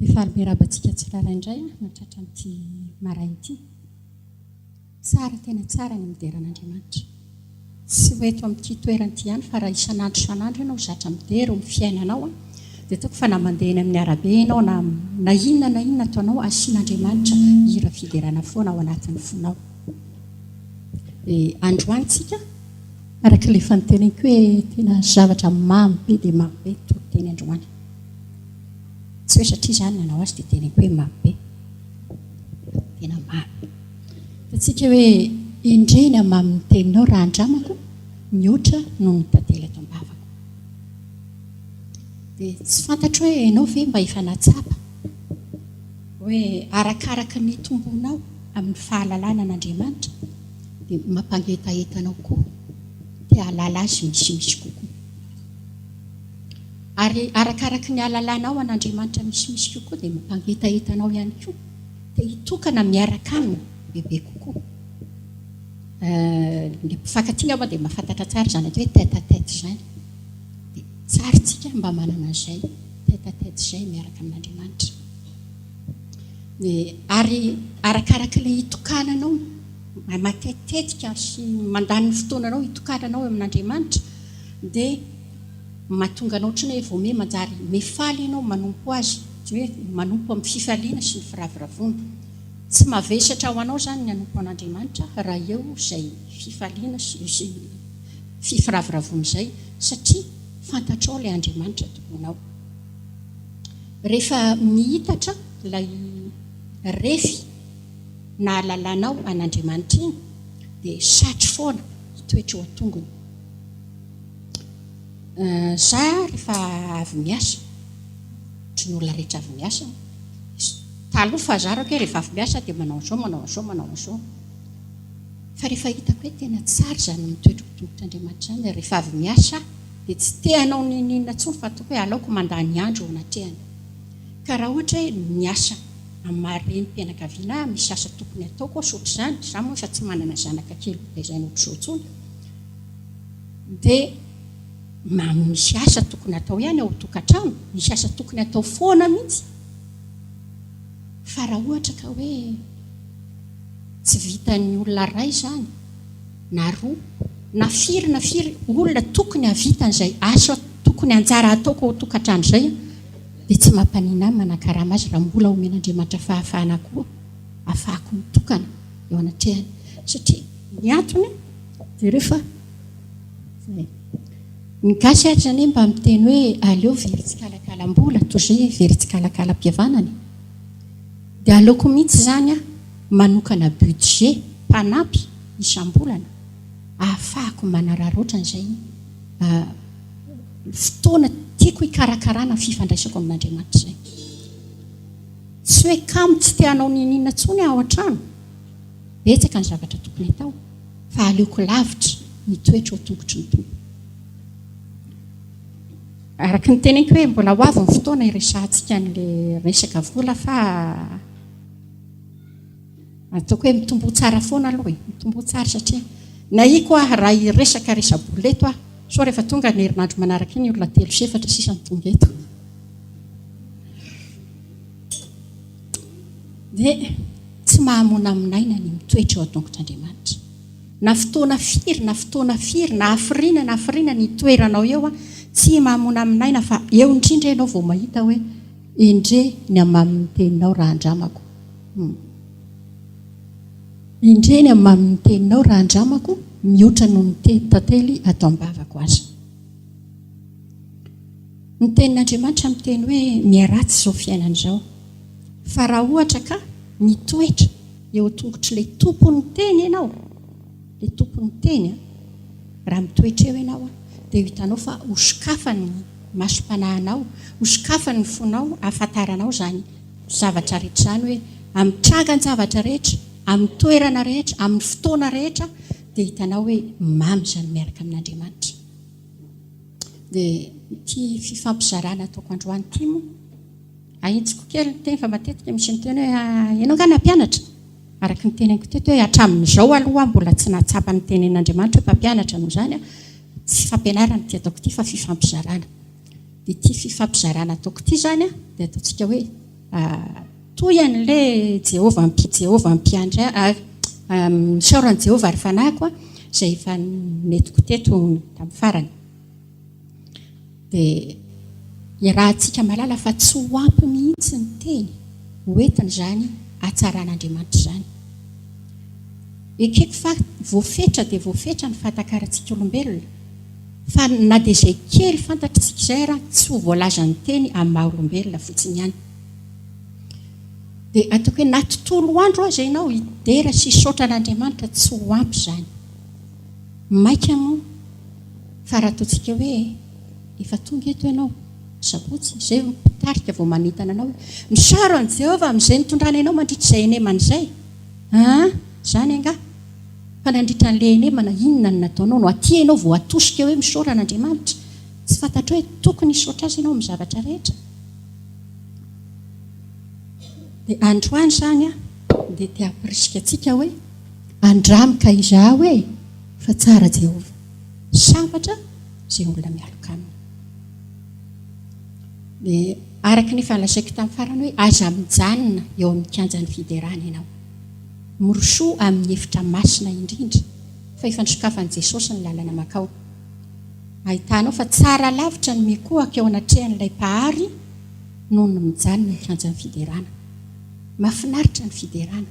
Efa mirabantsika tsirairay natratra amin'ity maraina ity. Tsara tena tsara ny mideran'Andriamanitra. Tsy ho eto amin'ity toerana ihany fa raha isan'andro ianao zatra midera amin'ny fiainanao dia toko fa na mandeha eny amin'ny arabe ianao na inona ataonao asian'Andriamanitra hira fiderana foana ao anatin'ny fonao. Androany tsika araka ilay fanoteneniko hoe tena zavatra mamy be dia mamy be toro-teny androany. Tsy hoe satria izany nanao azy dia teneniko hoe mamy be. Tena mamy. Fatsika hoe indreny amin'ny teninao raha andramako mihoatra no ny tantely ato am-bavako. Dia tsy fantatro hoe ianao ve mba efa natsapa hoe arakaraka ny tombonao amin'ny fahalalana an'Andriamanitra dia mampangetahetanao koa dia ahalala azy misimisy kokoa. Ary arakaraka ny ahalalana ao an'Andriamanitra misimisy kokoa dia mampangetahetanao ihany koa dia hitokana miaraka aminy bebe kokoa. Ny mpifankatia moa dia mahafantatra tsara izany atao hoe tête à tête izany. Dia tsara tsika mba manana izay tête à tête izay miaraka amin'Andriamanitra. Ary arakaraka ilay hitokananao matetika sy mandany ny fotoananao hitokananao amin'Andriamanitra dia mahatonga anao otrany hoe vao manjary mefaly ianao manompo azy, hoe manompo amin'ny fifaliana sy ny firaviravona. Tsy mavesatra ho anao izany ny hanompo an'Andriamanitra raha eo izay fifaliana sy fifiraviravona izay satria fantatrao ilay Andriamanitra tokonao. Rehefa mihitatra ilay refy na alalanao an'Andriamanitra iny dia satry foana hitoetra eo an-tongony. Zaho rehefa avy miasa, ohatry ny olona rehetra avy miasa, taloha fazarako hoe rehefa avy miasa dia manao izao. Fa rehefa hitako hoe tena tsara izany mitoetra ho tongotr'Andriamanitra izany dia rehefa avy miasa dia tsy te hanao ninona intsony fa ataoko hoe aleoko mandany andro ao anatrehany. Ka raha ohatra hoe miasa amin'ny maharem-pianakaviana misy asa tokony ataoko ohatr'izany, izaho moa efa tsy manana zanaka kely izay ohatr'izao intsony, dia misy asa tokony atao ihany ao tokantrano, misy asa tokony atao foana mihitsy. Fa raha ohatra ka hoe tsy vitan'ny olona iray izany na roa na firy olona tokony havitan'izay asa tokony anjara ataoko ao tokantrano izay dia tsy mampanina manakarama azy raha mbola omen'Andriamanitra fahafahana koa ahafahako mitokana eo anatrehany. Satria ny antony dia rehefa ny gasy ary izany mba miteny hoe aleo very tsikalakalam-bola toy izay very tsikalakalam-pihavanana. Dia aleoko mihitsy izany manokana budget mpanampy isam-bolana ahafahako manararaotra izay fotoana tiako hikarakarana fifandraisako amin'Andriamanitra izay. Tsy hoe kamo tsy te hanao ninona intsony ao an-trano, betsaka ny zavatra tokony atao, fa aleoko lavitra mitoetra ao tongotry ny tompo. Araka ny teneniko hoe mbola ho avy ny fotoana iresahantsika an'ilay resaka vola fa ataoko hoe mitombo tsara foana aloha mitombo tsara satria na iko raha iresaka resa-bola eto so rehefa tonga ny herinandro manaraka iny olona 3-4 sisa ny tonga eto. Dia tsy mahamona aminaina ny mitoetra eo an-tongotr'Andriamanitra. Na fotoana firy na hafirina ny toeranao eo tsy mahamona aminaina fa eo indrindra ianao vao mahita hoe indre ny amin'ny teninao raha andramako. Indre ny amin'ny teninao raha andramako mihoatra noho ny tantely atao am-bavako azy. Ny tenin'Andriamanitra miteny hoe miaratsy izao fiainana izao. Fa raha ohatra ka mitoetra eo tongotry ilay tompony teny ianao, ilay tompony teny raha mitoetra eo ianao dia hitanao fa hosikafany masom-panahinao, hosikafany ny fonao ahafantaranao izany zavatra rehetra izany hoe amin'ny tragany zavatra rehetra, amin'ny toerana rehetra, amin'ny fotoana rehetra dia hitanao hoe mamy izany miaraka amin'Andriamanitra. Dia ity fifampizarana ataoko androany ity moa ahitsiko kely ny teny fa matetika misy ny teny hoe ianao angana mpianatra. Araka ny teneniko teto hoe hatramin'izao aloha mbola tsy nahatsapa ny tenin'Andriamanitra hoe mpampianatra noho izany tsy fampianarana ty ataoko ity fa fifampizarana. Dia ity fifampizarana ataoko ity izany dia ataontsika hoe toy an'ilay Jehova mpiandry misaoran'i Jehova ary fanahiko izay efa netiko teto tamin'ny farany. Dia raha antsika malala fa tsy ho ampy mihitsy ny teny hoentiny izany hatsaran'Andriamanitra izany. Ekeko fa voafetra dia voafetra ny fahatakarantsika olombelona, fa na dia izay kely fantatritsika izay raha tsy ho voalaza ny teny amin'ny maha olombelona fotsiny ihany. Dia ataoko hoe na tontolo andro aza ianao hidera sy hisaotra an'Andriamanitra tsy ho ampy izany. Maika moa fa raha ataontsika hoe efa tonga eto ianao sabotsy izay mitarika vao manintana anao hoe misaro an'i Jehova amin'izay nitondrana ianao mandritra izay enemana izay. Izany anga fa nandritra n'ilay enemana inona no nataonao no aty ianao vao atosika hoe misaora an'Andriamanitra, tsy fantatra hoe tokony hisaotra azy ianao amin'ny zavatra rehetra. Dia androany izany dia tia hampirisika antsika hoe andramika izaho hoe fa tsara Jehova, sambatra izay olona mialoka aminy. Dia araka ny fanlazaiko tamin'ny farany hoe aza mijanona eo amin'ny kianjan'ny fiderana ianao, mirosoa amin'ny hevitra masina indrindra fa efa nisokafan'i Jesosy ny lalana makao. Ahitanao fa tsara lavitra ny mikohaka eo anatrehan'ilay mpahary noho ny mijanona ny kianjan'ny fiderana. Mahafinaritra ny fiderana,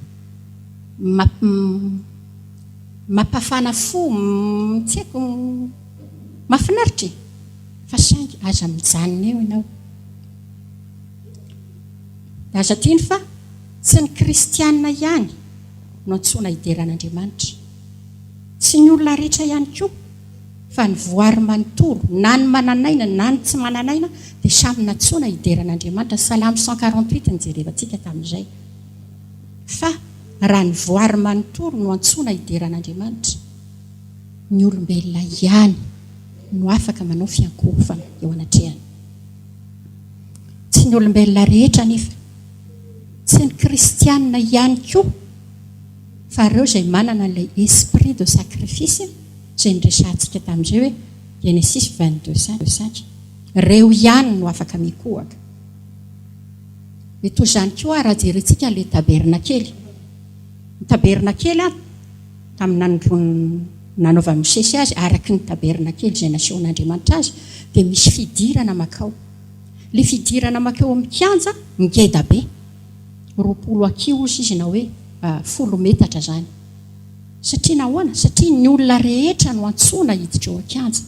mampafana fo, tsy haiko, mahafinaritra fa saingy aza mijanona eo ianao. Da aza tiany fa tsy ny kristianina ihany no antsoina hideran'Andriamanitra, tsy ny olona rehetra ihany koa, fa ny voary manontolo na ny mananaina na ny tsy mananaina dia samy natsoina hideran'Andriamanitra. Salamo 148 ny jerevantsika tamin'izay. Fa raha ny voary manontolo no antsoina hideran'Andriamanitra, ny olombelona ihany no afaka manao fiankohofana eo anatrehany. Tsy ny olombelona rehetra nefa, tsy ny kristianina ihany koa, fa ireo izay manana ilay esprit de sacrifice izay niresantsika tamin'izay hoe Genesis 22:5, ireo ihany no afaka mikohaka. Dia toy izany koa raha jerentsika ilay tabernakely. Ny tabernakely tamin'ny nandrony nanaovan'i Mosesy azy araky ny tabernakely izay nasehon'Andriamanitra azy dia misy fidirana makao. Ilay fidirana makao amin'ny kianja ngeda be, 20 akiho izy na hoe 10 metatra izany. Satria nahoana? Satria ny olona rehetra no antsoina hiditra eo an-kianja.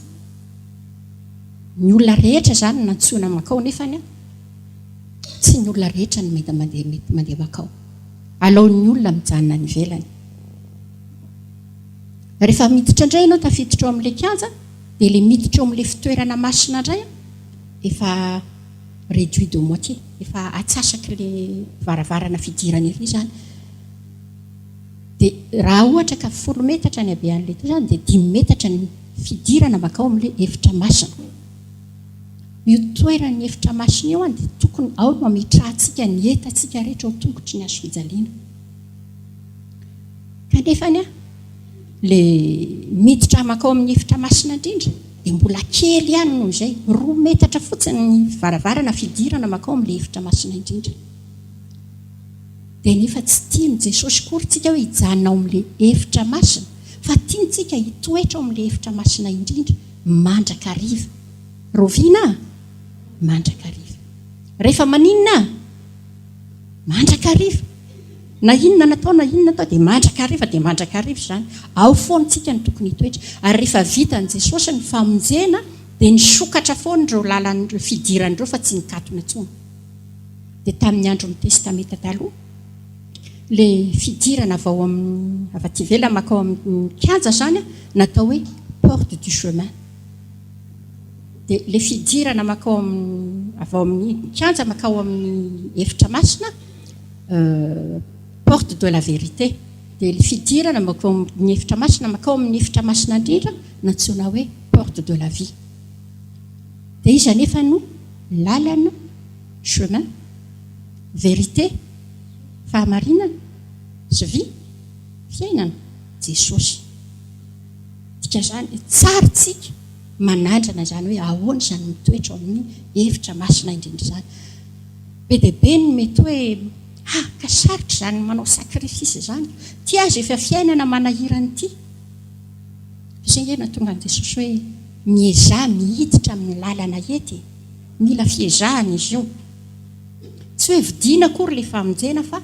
Ny olona rehetra izany no antsoina makao, nefany tsy ny olona rehetra no mety mandeha makao. Alaon'ny olona mijanona ny ivelany. Rehefa miditra indray ianao tafiditra eo amin'ilay kianja, dia ilay miditra eo amin'ilay fitoerana masina indray efa réduit de moitié, efa atsasaka ilay varavarana fidirana ery izany. Dia raha ohatra ka 10 metatra ny habean'ilay izany dia 10 metatra ny fidirana makao amin'ilay efitra masina. Io toeran'ny efitra masina eo dia tokony ao no mametrahantsika ny entantsika rehetra ao tongotry ny hazo fijaliana. Kanefany ilay miditra makao amin'ny efitra masina indrindra dia mbola kely ihany noho izay, 2 metatra fotsiny ny varavarana fidirana makao amin'ilay efitra masina indrindra. Dia nefa tsy tiany Jesosy kory tsika hoe hijanona ao amin'ilay efitra masina, fa tiantsika hitoetra ao amin'ilay efitra masina indrindra, mandraka hariva. Roviana mandraka hariva. Rehefa maninona mandraka hariva. Na inona natao na inona natao dia mandraka hariva izany. Ao foana tsika ny tokony hitoetra. Ary rehefa vitan'i Jesosy ny famonjena dia nisokatra foana ireo lalan'ireo fidiran'ireo fa tsy nikatona intsony. Dia tamin'ny andron'ny testameta taloha, ilay fidirana avy aty ivelany makao amin'ny kianja izany natao hoe porte du chemin. Dia ilay fidirana makao avy amin'ny kianja makao amin'ny efitra masina, porte de la vérité. Dia ilay fidirana makao amin'ny efitra masina makao amin'ny efitra masina indrindra natsoina hoe porte de la vie. Dia izy anefa no lalana, chemin, vérité, fahamarinana sy vie, fiainana, Jesosy. Dika izany tsara tsika manandrana izany hoe ahoana izany mitoetra ao amin'ny efitra masina indrindra izany. be dia be ny mety hoe ka sarotra izany manao sakrifisy izany ty azy efa fiainana manahiranyity fisengena tonga an' Jesosy hoe miezah mihiditra amin'ny lalana ety mila fiezahana izy io tsy hoe vidiana akory le famonjena fa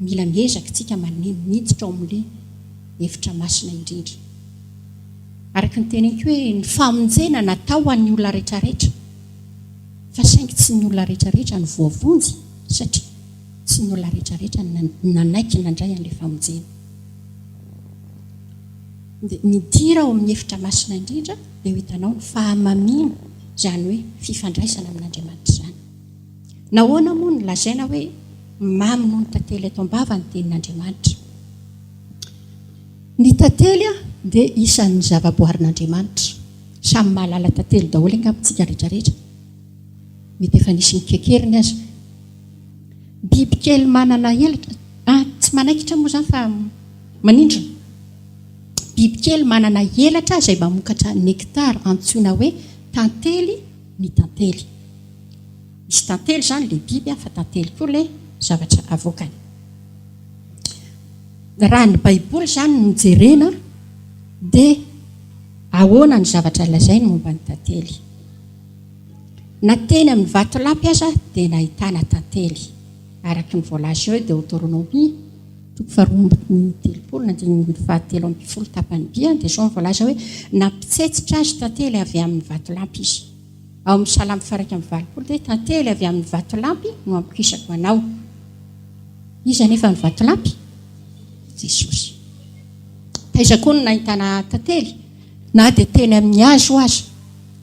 mila miezaka tsika miditra ao amin'le hevitra masina indrindra araka ny teneniko hoe ny famonjena natao an'ny olona rehetrarehetra fa saingy tsy ny olona rehetrarehetra ny voavonjy satria tsy ny olona rehetrarehetra nanaiky nandray an'le famonjena dia midira ao amin'ny hevitra masina indrindra dia ho hitanao ny fahamamiana izany hoe fifandraisana amin'Andriamanitra izany nahoana moa ny lazaina hoe mamy noho ny tantely eto am-bava ny tenin'Andriamanitra ny tantely dia isan'ny zavaboarin'Andriamanitra samy mahalala tantely daholo angambontsika rehetrarehetra mety efa nisy mikekeriny azy bibikely manana elatra tsy manaikitra moa izany fa manindrona bibikely manana elatra izay mamokatra nektara antsoina hoe tantely ny tantely misy tantely izany le biby fa tantely koa le zavatra avoakany raha ny baiboly izany no jerena dia ahoana ny zavatra lazainy momba ny tantely na teny amin'ny vatolampy aza dia nahitana tantely araka ny voalazy eo dia Deutéronomie 3:17 tapany bia dia zao ny voalaza hoe nampitsetsitra azy tantely avy amin'ny vatolampy izy ao amin'ny Salamy 1:20 dia tantely avy amin'ny vatolampy no ampikisako anao izy anefa ny vatolampy Jesosy taiza koa no nahitana tantely na dia teny amin'ny hazo azy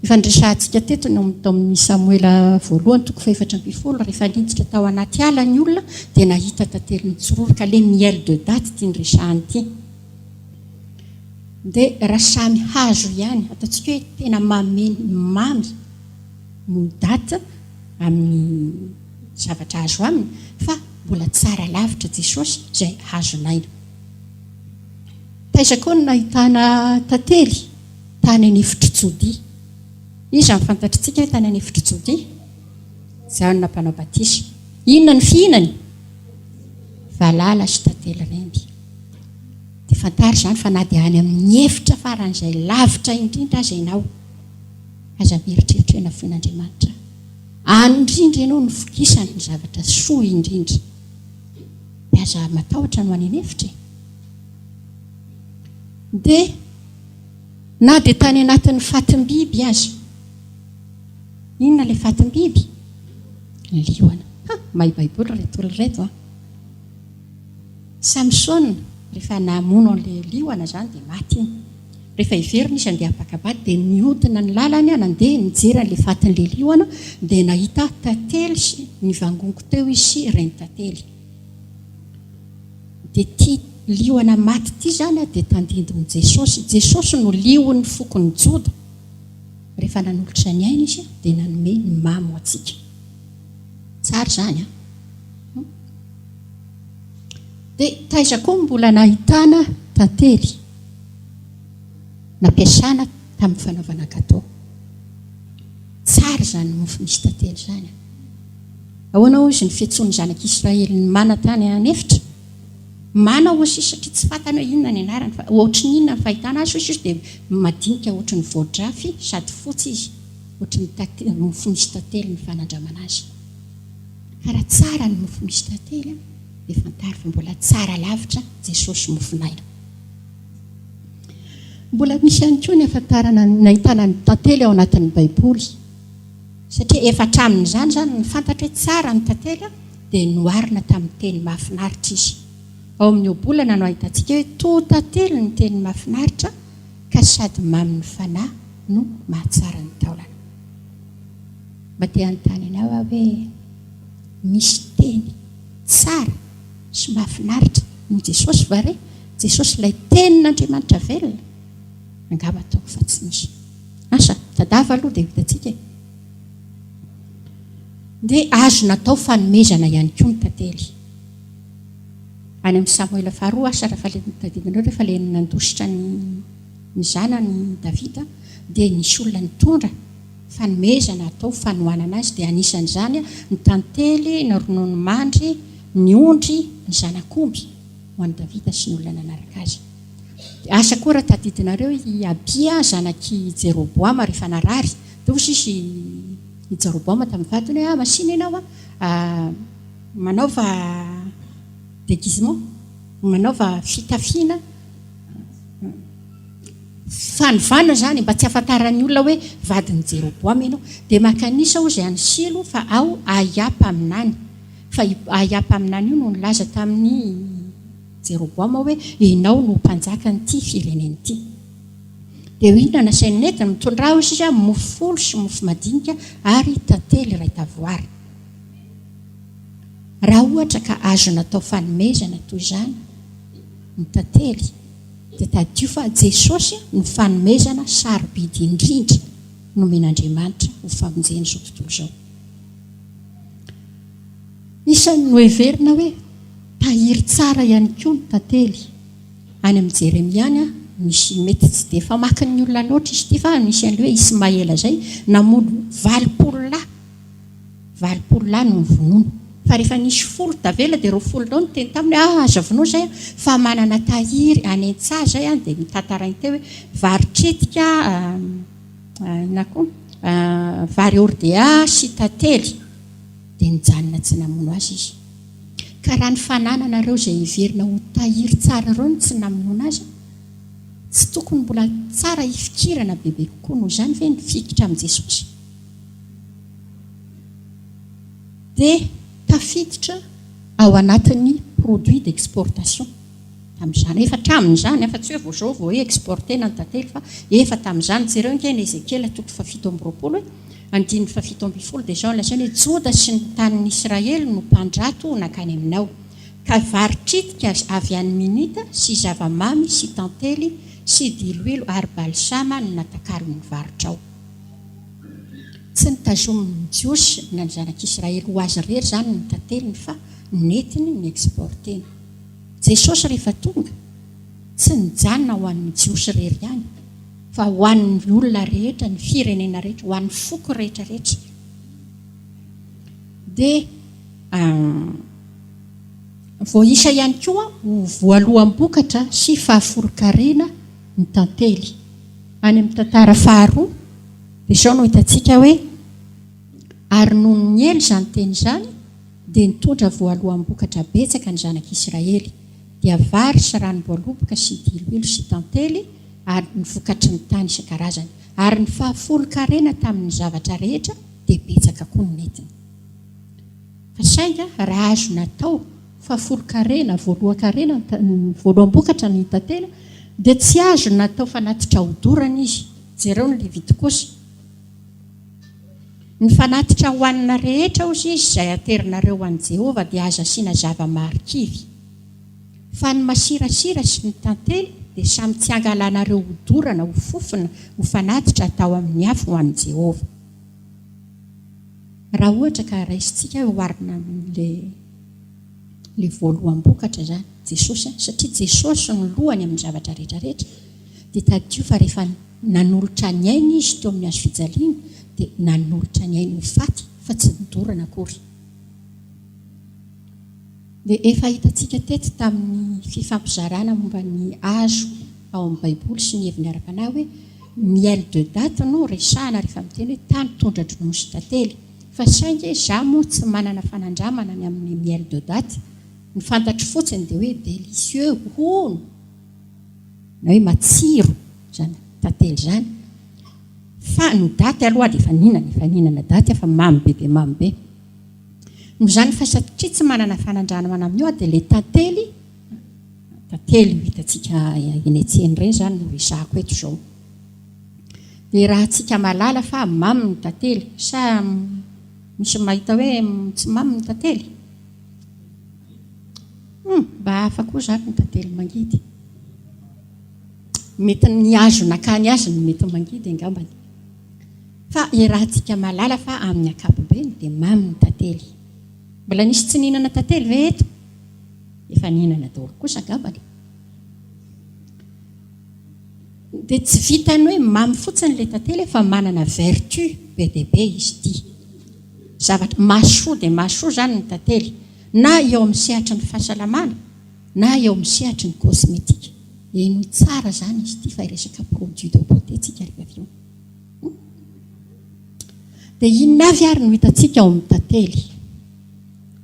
ifandresantsika teto no amin'ny Samuela 1:4 rehefa niditra tao anaty ala ny olona dia nahita tantely nitsororoka le miel de date tia ny resahany ity dia raha samy hazo ihany ataontsika hoe tena mamy no date amin'ny zavatra hazo aminy fa mbola tsara lavitra Jesosy izay hazonaina taiza koa no nahitana tantely tany an'Efitry-Jodia izy amin'ny fantatritsika hoe tany an'Efitry-Jodia Jahona mpanao batisa inona ny fihinany valala sy tantely rendy dia fantary izany fa na dia any amin'ny efitra faran'izay lavitra indrindra aza ianao aza mieritreritra ena fihin'Andriamanitra any indrindra ianao ny fokisany ny zavatra soa indrindra dia aza matahotra no any an'efitra dia na dia tany anatin'ny fatim-biby aza inona ilay fatim-biby ny liona mahay baiboly retolo reto Samsona rehefa namono an'ilay liona izany dia maty iny rehefa iverina izy andeha apakabady dia niodina ny lalany nandeha nijery an'ilay fatin'ilay liona dia nahita tantely sy nivangongo teo izy sy reny tantely dia tia liona maty ity izany dia tandindony Jesosy no liony fokony Joda rehefa nanolotra ny aina izy dia nanome ny mamo atsika tsara izany dia taiza koa mbola nahitana tantely nampiasana tamin'ny fanaovana gatô tsara izany mofo misy tantely izany ahoana izy ny fiantsoany zanak'Israely ny mana tany an'efitra mana ozy satria tsy fantany hoe inona ny anarany fa ohatry ny inona ny fahitana azy izy dia madinika ohatry ny voadrafy sady fotsy izy ohatry ny mofo misy tantely ny fanandramana azy karaha tsara ny mofo misy tantely dia fantary fa mbola tsara lavitra Jesosy mofonaina mbola misy ihany koa ny ahafantarana nahitana ny tantely ao anatin'ny baiboly satria efa hatramin'izany izany ny fantatra hoe tsara ny tantely dia noarina tamin'ny teny mahafinaritra izy ao amin'ny obolana no ahitantsika hoe to tantely ny teny mahafinaritra ka sady mamy ny fanahy no mahatsara ny taolana mba te anontany ianao hoe misy teny tsara sy mahafinaritra no Jesosy vare Jesosy ilay tenin'Andriamanitra velona angamba ataoko fa tsy misy asa tadava aloha dia hitantsika dia azo natao fanomezana ihany koa ny tantely any amin'ny Samuela 2 asa raha rehefa ilay nandositra ny zanany Davida dia nisy olona nitondra fanomezana atao fanohanana azy dia anisan'izany ny tantely, ny ronono mandry, ny ondry, ny zanak'omby ho an'i Davida sy ny olona nanaraka azy. Asa koa raha tadidinareo i Abia zanaky Jeroboama rehefa narary dia sisy i Jeroboama tamin'ny vadiny hoe masina ianao manaova déguisement, manaova fitafiana fanovana zany mba tsy ahafantaran'ny olona hoe vadiny Jeroboama ianao, dia makanisa ao izay any silo fa ao aiapa aminany, fa aiapa aminany io no nilaza tamin'ny Jeroboama hoe ianao no mpanjakan'ity fireneny ity. Dia inona nasainy netiny mitondra izy mofo folo sy mofo madinika ary tantely iray tavoara. Raha ohatra ka azo natao fanomezana toy izany ny tantely, dia tadio fa Jesosy no fanomezana sarobidy indrindra nomen'Andriamanitra ho famonjeny izao tontolo izao. Isany no heverina hoe tahiry tsara ihany koa ny tantely. Any amin'ny Jeremiany misy mety tsy dia famakin'ny olona loatra izy ity fa misy an'ilay hoe Ismaela zay namono 80 lahy no nivonono. Fa rehefa nisy folo tavela dia 10 taona teny taminy aza vonoa zay fa manana tahiry any an-tsaha zay dia mitantarainy teo hoe varitretika na koa vary ordea sy tantely dia nijanona tsy namono azy izy. Ka raha ny fanananareo izay heverina ho tahiry tsara ireo no tsy namono azy, tsy tokony mbola tsara hifikirana bebe kokoa noho izany ve ny fikitra amin'i Jesosy. Dia tafiditra ao anatin'ny produit d'exportation tamin'izany, efa tamin'izany fa tsy hoe vao zao vao exportena ny tantely fa efa tamin'izany jereo nkeny Ezekiel 7:20 7:20 dia Jean lazainy hoe Joda sy ny tanin'ny Israely no mpandrato nakany aminao, ka varitritika avy any minita sy zavamamy sy tantely sy diloilo ary balsama no natakalo ny varitra ao. Tsy nitazomin'ny Jiosy na ny zanak'Israely ho azy rery zany ny tanteliny fa netiny ny exportena. Jesosy rehefa tonga tsy nijanona ho an'ny Jiosy rery ihany fa ho an'ny olona rehetra, ny firenena rehetra, ho an'ny foko rehetrarehetra. Dia voaisa ihany koa ho voaloam-bokatra sy fahaforokarena ny tantely any amin'ny tantara faharoa. Dia izao no hitantsika hoe ary noho ny ely izany teny izany dia nitondra voaloam-bokatra betsaka ny zanak'Israely, dia vary sy ranom-boaloboka sy diloilo sy tantely ary ny vokatry ny tany isan-karazany, ary ny fahaforokarena tamin'ny zavatra rehetra dia betsaka koa ny netiny. Fa sainga raha azo natao fahaforokarena, voalohan-karena, voaloam-bokatra ny tantely dia tsy azo natao fanatitra hodorana izy. Jereo ny Levitikosy ny fanatitra ho anina rehetra ozy izy izay aterinareo ho an'i Jehova dia azo asiana zava-marikivy. Fa ny masirasira sy ny tantely dia samy tsy angalanareo hodorana ho fofona ho fanatitra atao amin'ny afo ho an'i Jehova. Raha ohatra ka raisitsika oharina amin'ilay voaloam-bokatra zany Jesosy, satria Jesosy no lohany amin'ny zavatra rehetrarehetra, dia tadio fa rehefa nanolotra ny ainy izy teo amin'ny hazo fijaliana dia nanolotra ny ainy ho faty fa tsy nidorana akory. Dia efa hitantsika teto tamin'ny fifampizarana momba ny hazo ao amin'ny Baiboly sy ny heviny ara-panahy hoe miel de date no resahana rehefa miteny hoe tany tondra-dronono sy tantely. Fa saingy izaho moa tsy manana fanandramana ny amin'ny miel de date, ny fantatro fotsiny dia hoe délicieux, hono na hoe matsiro zany tantely zany. Fa ny daty aloha dia efa ninana daty fa mamy be dia mamy be. Noho izany fa satria tsy manana fanandramana amin'io dia ilay tantely hitantsika eny an-tsena ireny zany no resahako eto izao. Dia raha tsika malala fa mamy ny tantely, sa misy mahita hoe tsy mamy ny tantely? Mba hafa koa zany ny tantely mangidy. Mety ny hazo nakany azy no mety mangidy angambany. Fa raha tsika malala fa amin'ny ankapobeny dia mamy ny tantely. Mbola nisy tsy nihinana tantely ve eto? Efa nihinana daholo kosa angambany. dia tsy vitany hoe mamy fotsiny ilay tantely fa manana vertu be dia be izy ity zavatra mahasoa dia mahasoa zany ny tantely na eo amin'ny sehatra ny fahasalamana na eo amin'ny sehatra ny kosmetika eno tsara zany izy ity fa iresaka produit de beauté tsika rehefa avy eo dia inona avy ary no hitantsika ao amin'ny tantely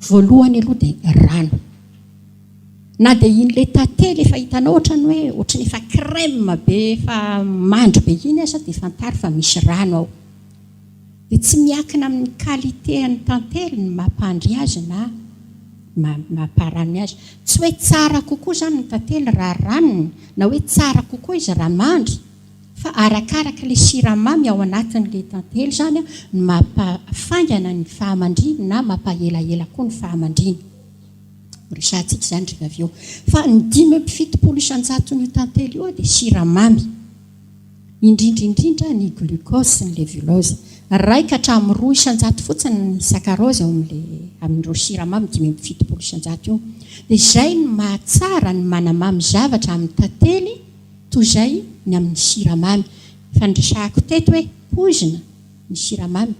voalohany aloha dia rano na dia in'ilay tantely efa hitanao ohatrany hoe ohatrany efa crème be efa mandry be iny aza dia fantary fa misy rano ao dia tsy miakina amin'ny qualité-ny tantely ny mampandry azy na mamparany azy tsy hoe tsara kokoa zany ny tantely raha ranony na hoe tsara kokoa izy raha mandry fa arakaraka ilay siramamy ao anatin'ilay tantely zany no mampafangana ny fahamandriny na mampaelaela koa ny fahamandriny resantsika zany rehefa avy eo fa ny 5.7 ny tantely io dia siramamy indrindrindrindra ny glucose sy ny levulose raika hatramin'ny 200 fotsiny ny sakarose ao amin'ireo siramamy 5.7 io dia izay ny mahatsara ny manamamy zavatra amin'ny tantely toy izay ny amin'ny siramamy fandresahako teto hoe pozina ny siramamy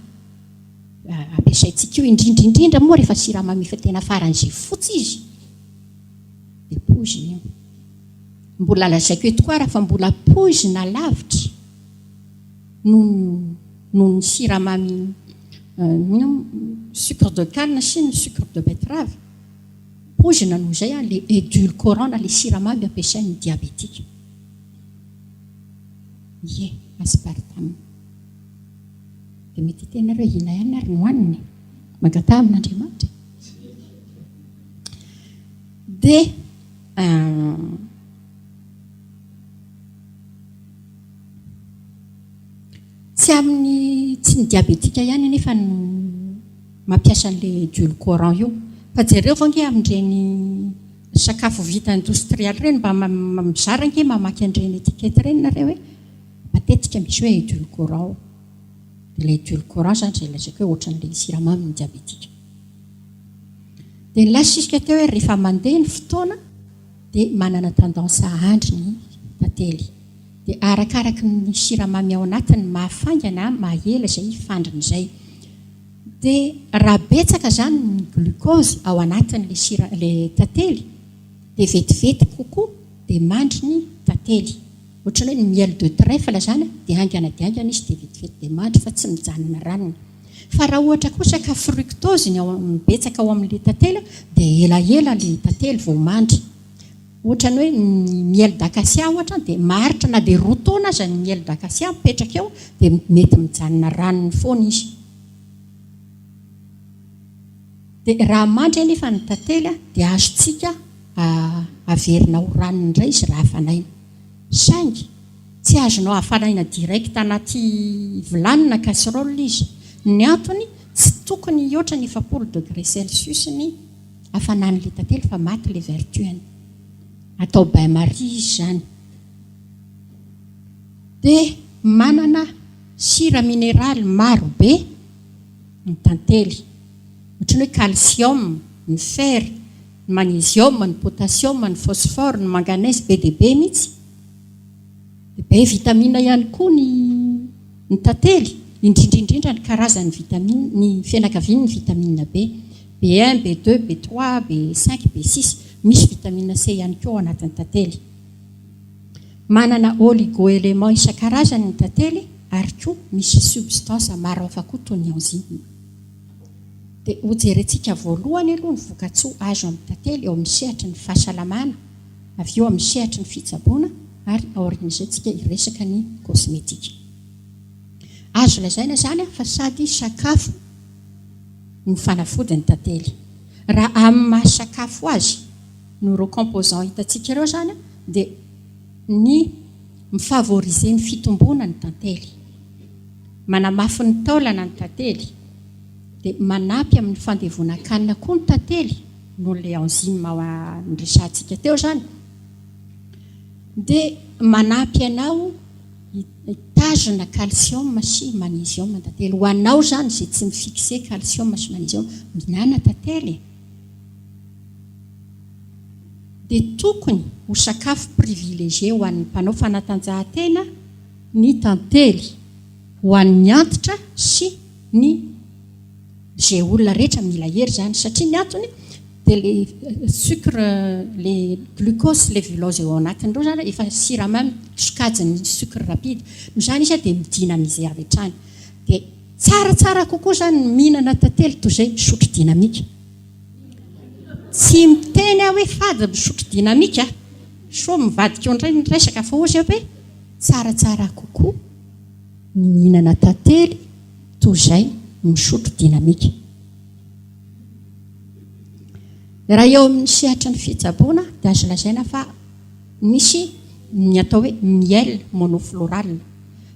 ampiasaintsika io indrindrindrindra moa rehefa siramamy efa tena faran'izay fotsy izy dia pozina io mbola lazaiko eto koa raha fa mbola pozina lavitra no ny siramamy sucre de canne sy ny sucre de betterave pozina noho izay le édulcorant na le siramamy ampiasain'ny diabétique ie aspartame dia mety tenareo hina ihany ary nohaniny magata amin'Andriamanitra dia tsy ny diabétika ihany nefa no mampiasa an'ilay édulcorant io fa jereo vange amin'ireny sakafo vita industriel ireny mba mizara nge mamaky an'ireny etikety ireny nareo hoe matetika misy hoe édulcorant dia ilay édulcorant zany izay lazaiko hoe ohatran'ilay siramamy ny diabétika dia ny lasisika teo hoe rehefa mandeha ny fotoana dia manana tendance ahandry ny tantely dia arakaraka ny siramamy ao anatiny mahafangana mahela izay fandriny izay dia raha betsaka zany ny glucose ao anatin'ilay tantely dia vetivety kokoa dia mandry ny tantely ohatrany hoe ny miel de trèfle zany dia angana izy dia vetivety dia mandry fa tsy mijanona ranony fa raha ohatra kosa ka fructose ny betsaka ao amin'ilay tantely dia elaela ilay tantely vao mandry ohatrany hoe ny miel d'acacia ohatra dia maharitra na dia 2 taona aza ny miel d'acacia mipetraka eo dia mety mijanona ranony foana izy dia raha mandry nefa ny tantely dia azontsika averina ho ranony indray izy raha hafanaina saingy tsy azonao hafanaina direct anaty vilany na casserole izy ny antony tsy tokony ohatra ny 9°C ny hafanan'ilay tantely fa maty ilay vertuany atao bain-marie izy zany dia manana sira mineraly maro be ny tantely ohatrany hoe calcium ny fer ny magnesium ny potassium ny phosphore ny manganèse be dia be mihitsy dia be vitamine ihany koa ny tantely indrindrindrindra ny karazan'ny vitamine ny fianakaviany ny vitamine B B1 B2 B3 B5 B6 misy vitamine C ihany koa ao anatin'ny tantely manana oligo-élément isan-karazany ny tantely ary koa misy substance maro hafa koa toy ny enzyme dia hojerentsika voalohany aloha ny vokatsoa azo amin'ny tantely eo amin'ny sehatra ny fahasalamana avy eo amin'ny sehatra ny fitsaboana ary aorian'izay iresaka ny kosmetika azo lazaina zany fa sady sakafo ny fanafody ny tantely raha amin'ny mahasakafo azy no ireo composant hitantsika ireo zany dia ny mifavorize ny fitombona ny tantely manamafy ny taolana ny tantely dia manampy amin'ny fandevona-kanina koa ny tantely noho ilay enzyme nresantsika teo zany dia manampy anao hitazona calcium sy magnesium ny tantely ho anao zany izay tsy mifixe calcium sy magnesium minana tantely dia tokony ho sakafo privilégié ho an'ny mpanao fanatanjahantena ny tantely ho an'ny antitra sy ny zay olona rehetra mila hery zany satria ny antony dia le sucre le glucose le glucose eo anatin'ireo zany efa siramamy sokajiny sucre rapide no zany izy dia midynamisé avy hatrany dia tsaratsara kokoa zany mihinana tantely toy izay misotro dynamique tsy miteny hoe fady misotro dynamique so mivadika eo indray ny resaka fa ozy hoe tsaratsara kokoa ny mihinana tantely toy izay misotro dynamique. Raha eo amin'ny sehatra ny fitsaboana dia azo lazaina fa misy ny atao hoe miel monofloral.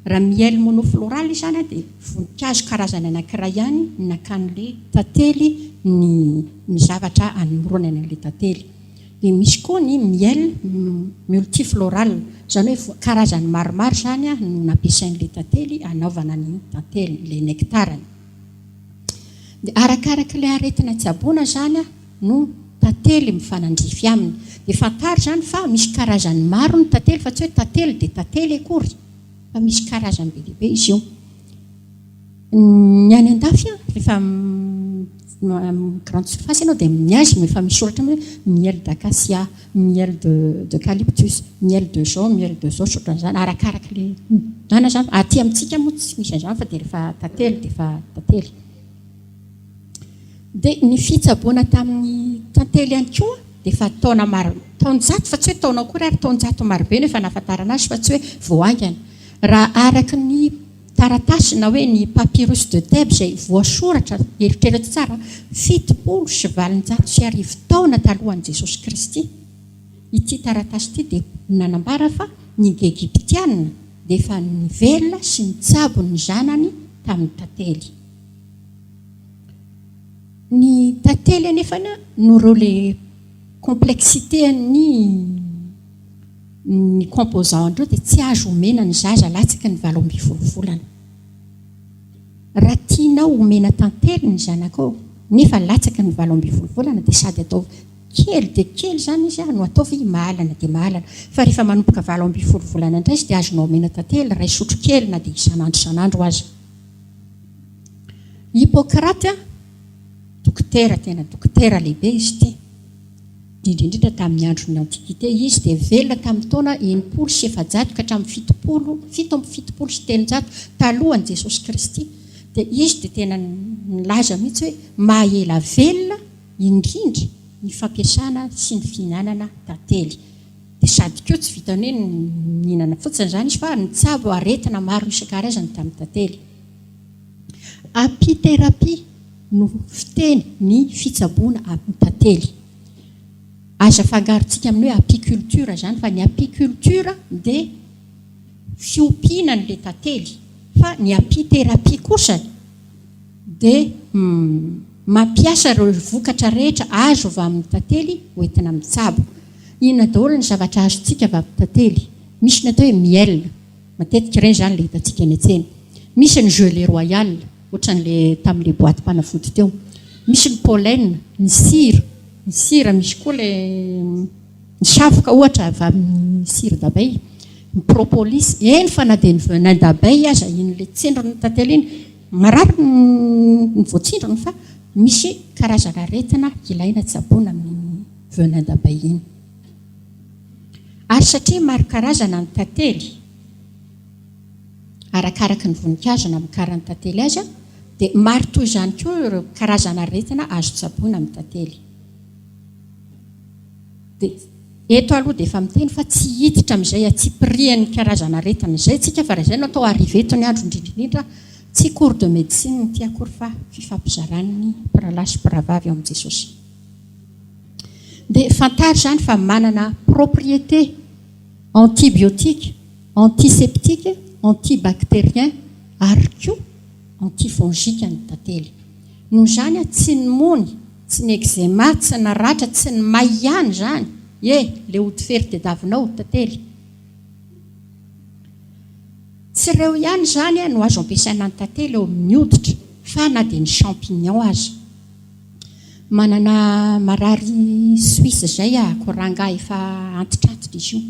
Raha miel monofloral izany dia voninkazo karazana anankiray ihany nakan'ilay tantely ny zavatra anomorona an'ilay tantely. Dia misy koa ny miel multifloral, izany hoe karazany maromaro zany no nampiasain'ilay tantely anaovana ny tantely, ilay nectarany. Dia arakaraka ilay aretina tsaboana zany no tantely mifanandrify aminy. Dia fantary zany fa misy karazany maro ny tantely fa tsy hoe tantely dia tantely akory fa misy karazany be lehibe izy io. Ny any an-dafy rehefa grande surface ianao dia miazy efa misy soratra hoe miel d'acacia, miel d'eucalyptus, miel de zao, miel de zao, sotran'izany arakaraka ilay dana zany. Aty amintsika moa tsy misy an'izany fa dia rehefa tantely dia efa tantely. Dia ny fitsaboana tamin'ny tantely ihany koa dia efa taonjato fa tsy hoe taona akory ary taonjato marobe no efa nahafantarana azy fa tsy hoe voaingana. Raha araka ny taratasy na hoe ny papyrus de Thèbes izay voasoratra eritrereto tsara 770 taona talohan'i Jesosy Kristy. Ity taratasy ity dia nanambara fa ny Egiptiana dia efa nivelona sy nitsabo ny zanany tamin'ny tantely. Ny tantely anefana noreo le complexité ny composant andreo dia tsy azo omena ny zaza latsaky ny 12 volana. Raha tianao omena tantely ny zanakao nefa latsaky ny 12 volana dia sady atao kely dia kely zany izy no ataovy mahalana dia mahalana. Fa rehefa manomboka 12 volana indray izy dia azonao omena tantely ray sotro kely na dia isanandro aza. Hippocrate dokotera, tena dokotera lehibe izy ity. Indrindra tamin'ny andron'ny antikité izy dia velona tamin'ny taona 970 ka hatramin'ny 770 talohan'i Jesosy Kristy. Dia izy dia tena nilaza mihitsy hoe mahela velona indrindra ny fampiasana sy ny fihinanana tantely. Dia sady koa tsy vitany hoe mihinana fotsiny izany izy fa nitsabo aretina maro isan-karazany tamin'ny tantely. Apithérapie no fiteny ny fitsaboana amin'ny tantely. Aza fangarontsika amin'ny hoe apiculture zany fa ny apiculture dia fiompiana n'ilay tantely fa ny apithérapie kosa dia mampiasa ireo vokatra rehetra azo avy amin'ny tantely hoentina mitsabo. Inona daholo ny zavatra azontsika avy amin'ny tantely? Misy ny atao hoe miel, matetika ireny zany ilay hitantsika eny an-tsena. Misy ny gelée royale, ohatran'ilay tamin'ilay boaty mpanafody teo. Misy ny pollen, ny sira misy koa ny savoka ohatra avy amin'ny sira d'abeille, ny propolis, eny fa na dia ny venin d'abeille aza in'ilay tsindrony tantely iny marary ny voatsindrony fa misy karazana aretina ilaina tsaboana amin'ny venin d'abeille iny. Ary satria maro karazana ny tantely arakaraka ny voninkazo na mikaran'ny tantely azy dia maro toy izany koa ireo karazana aretina azo tsaboana amin'ny tantely. Dia eto aloha dia efa miteny fa tsy hiditra amin'izay atsipirian'ny karazana aretina izay tsika fa raha izay no atao ariveto ny andro indrindrindrindra tsy cours de médecine ny ty akory fa fifampizaran'ny mpiralahy sy mpiravavy ao amin'i Jesosy. Dia fantary zany fa manana propriété antibiotique, antiseptique, antibactérien ary koa antifongique ny tantely. Noho izany tsy ny mony, tsy ny eczéma, tsy ny ratra, tsy ny may ihany zany. Le hodi-fery tediavinao tantely. Tsy ireo ihany zany no azo ampiasaina ny tantely eo amin'ny hoditra fa na dia ny champignon aza. manana marary Suisse zay koranga efa antitratotra izy io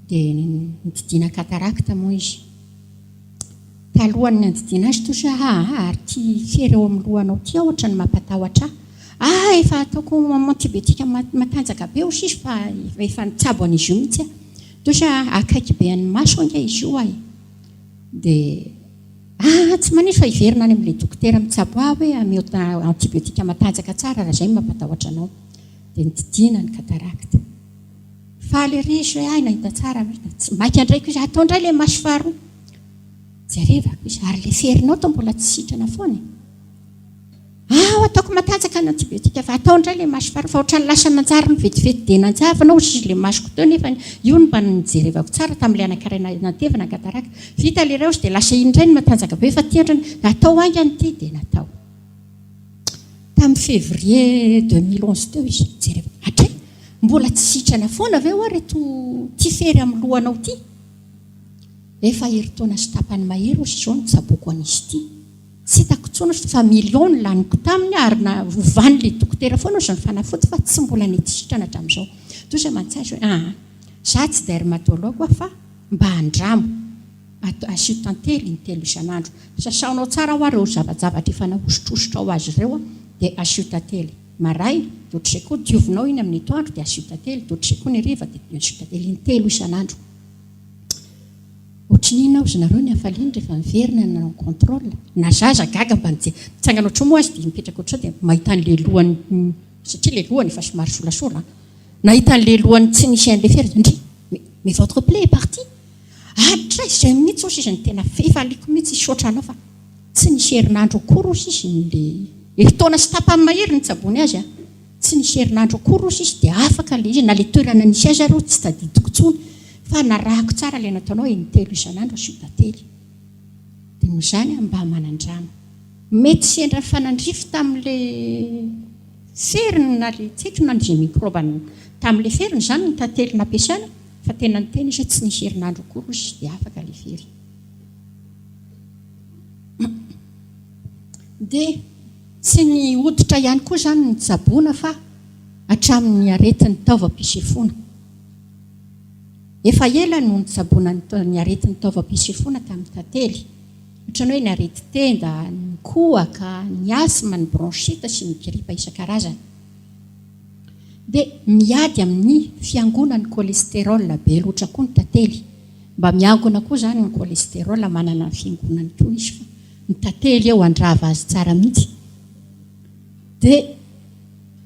dia nididina cataracte moa izy. Talohany nandidiana azy toy ary ty fery eo amin'ny lohanao ty ohatra ny mampatahotra efa ataoko antibiotika matanjaka be izy fa efa nitsabo an'izy io mihitsy toy akaiky be an'ny maso anga izy io dia tsy maniry fa iverina any amin'ilay dokotera mitsabo hoe amiota antibiotika matanjaka tsara raha zay mampatahotra anao dia nididina ny cataracte. Faly ery izy hoe nahita tsara tsy mainka andraiko izy atao indray ilay maso faharoa jerevako izy ary ilay ferinao to mbola tsy sitrana foana ataoko matanjaka ny antibiotika fa atao indray ilay maso faharoa fa ohatrany lasa manjary ny vetivety dia nanjavanao izy ilay masoko teo nefa io no mba nijerevako tsara tamin'ilay anankiray natevina cataracte vita ilay reo izy dia lasa indray ny matanjaka be fa tiandrany atao aingany ty dia natao tamin'ny février 2011 teo izy jerevako hatray mbola tsy sitrana foana ve hoe reto ty fery amin'ny lohanao ty efa heritaona sy tapany mahery izy zao nitsaboko an'izy ty tsy hitako tsona fa million laniko taminy ary na vovan'ilay dokotera foana ozy ny fanafody fa tsy mbola nety sitrana hatramin'izao toy izay mantsazy hoe za tsy dermatologue fa mba andramo asio tantely ny telo isan'andro sasaonao tsara ho areo zavajavatra efa nahosotrosotra ao azy ireo dia asio tantely maray dia ohatr'izay koa diovinao iny amin'ny atoandro dia asio tantely dia ohatr'izay koa ny hariva dia asio tantely ny telo isan'andro. Ohatrin'inona ozy nareo ny hafaliany rehefa miverina nanao contrôle na zaza gaga mba mitsangana ohatro moa azy dia mipetraka ohatrao dia mahita an'ilay lohany satria ilay lohany efa somary solasola nahita an'ilay lohany tsy nisy an'ilay fery indri mais votre plaie est partie hatray izay mihitsy ozy izy ny tena efa aliko mihitsy isotra anao fa tsy nisy herinandro akory ozy izy n'ilay heritaona sy tapany mahery ny tsabony azy tsy nisy herinandro akory ozy izy dia afaka ilay izy na ilay toerana nisy azy areo tsy tadidiko tsony fa narahako tsara ilay nataonao intelo isan'andro asio tantely dia noho izany mba manandrama mety sendra fanandrify tamin'ilay feriny na ilay tseky na izay microbe tamin'ilay feriny izany ny tantely nampiasana fa tena ny tena izy tsy nisy herinandro akory izy dia afaka ilay fery. Dia tsy ny hoditra ihany koa izany ny tsaboana fa hatramin'ny aretin'ny taovam-pisefona. Efa ela no nitsaboana ny aretin'ny taovam-pisefona tamin'ny tantely ohatrany hoe ny arety tenda, ny kohaka, ny asma, ny bronchite sy ny gripa isan-karazany. Dia miady amin'ny fiangonan'ny cholestérol be loatra koa ny tantely mba miangona koa izany ny cholestérol manana ny fiangonany koa izy fa ny tantely eo andrava azy tsara mihitsy. Dia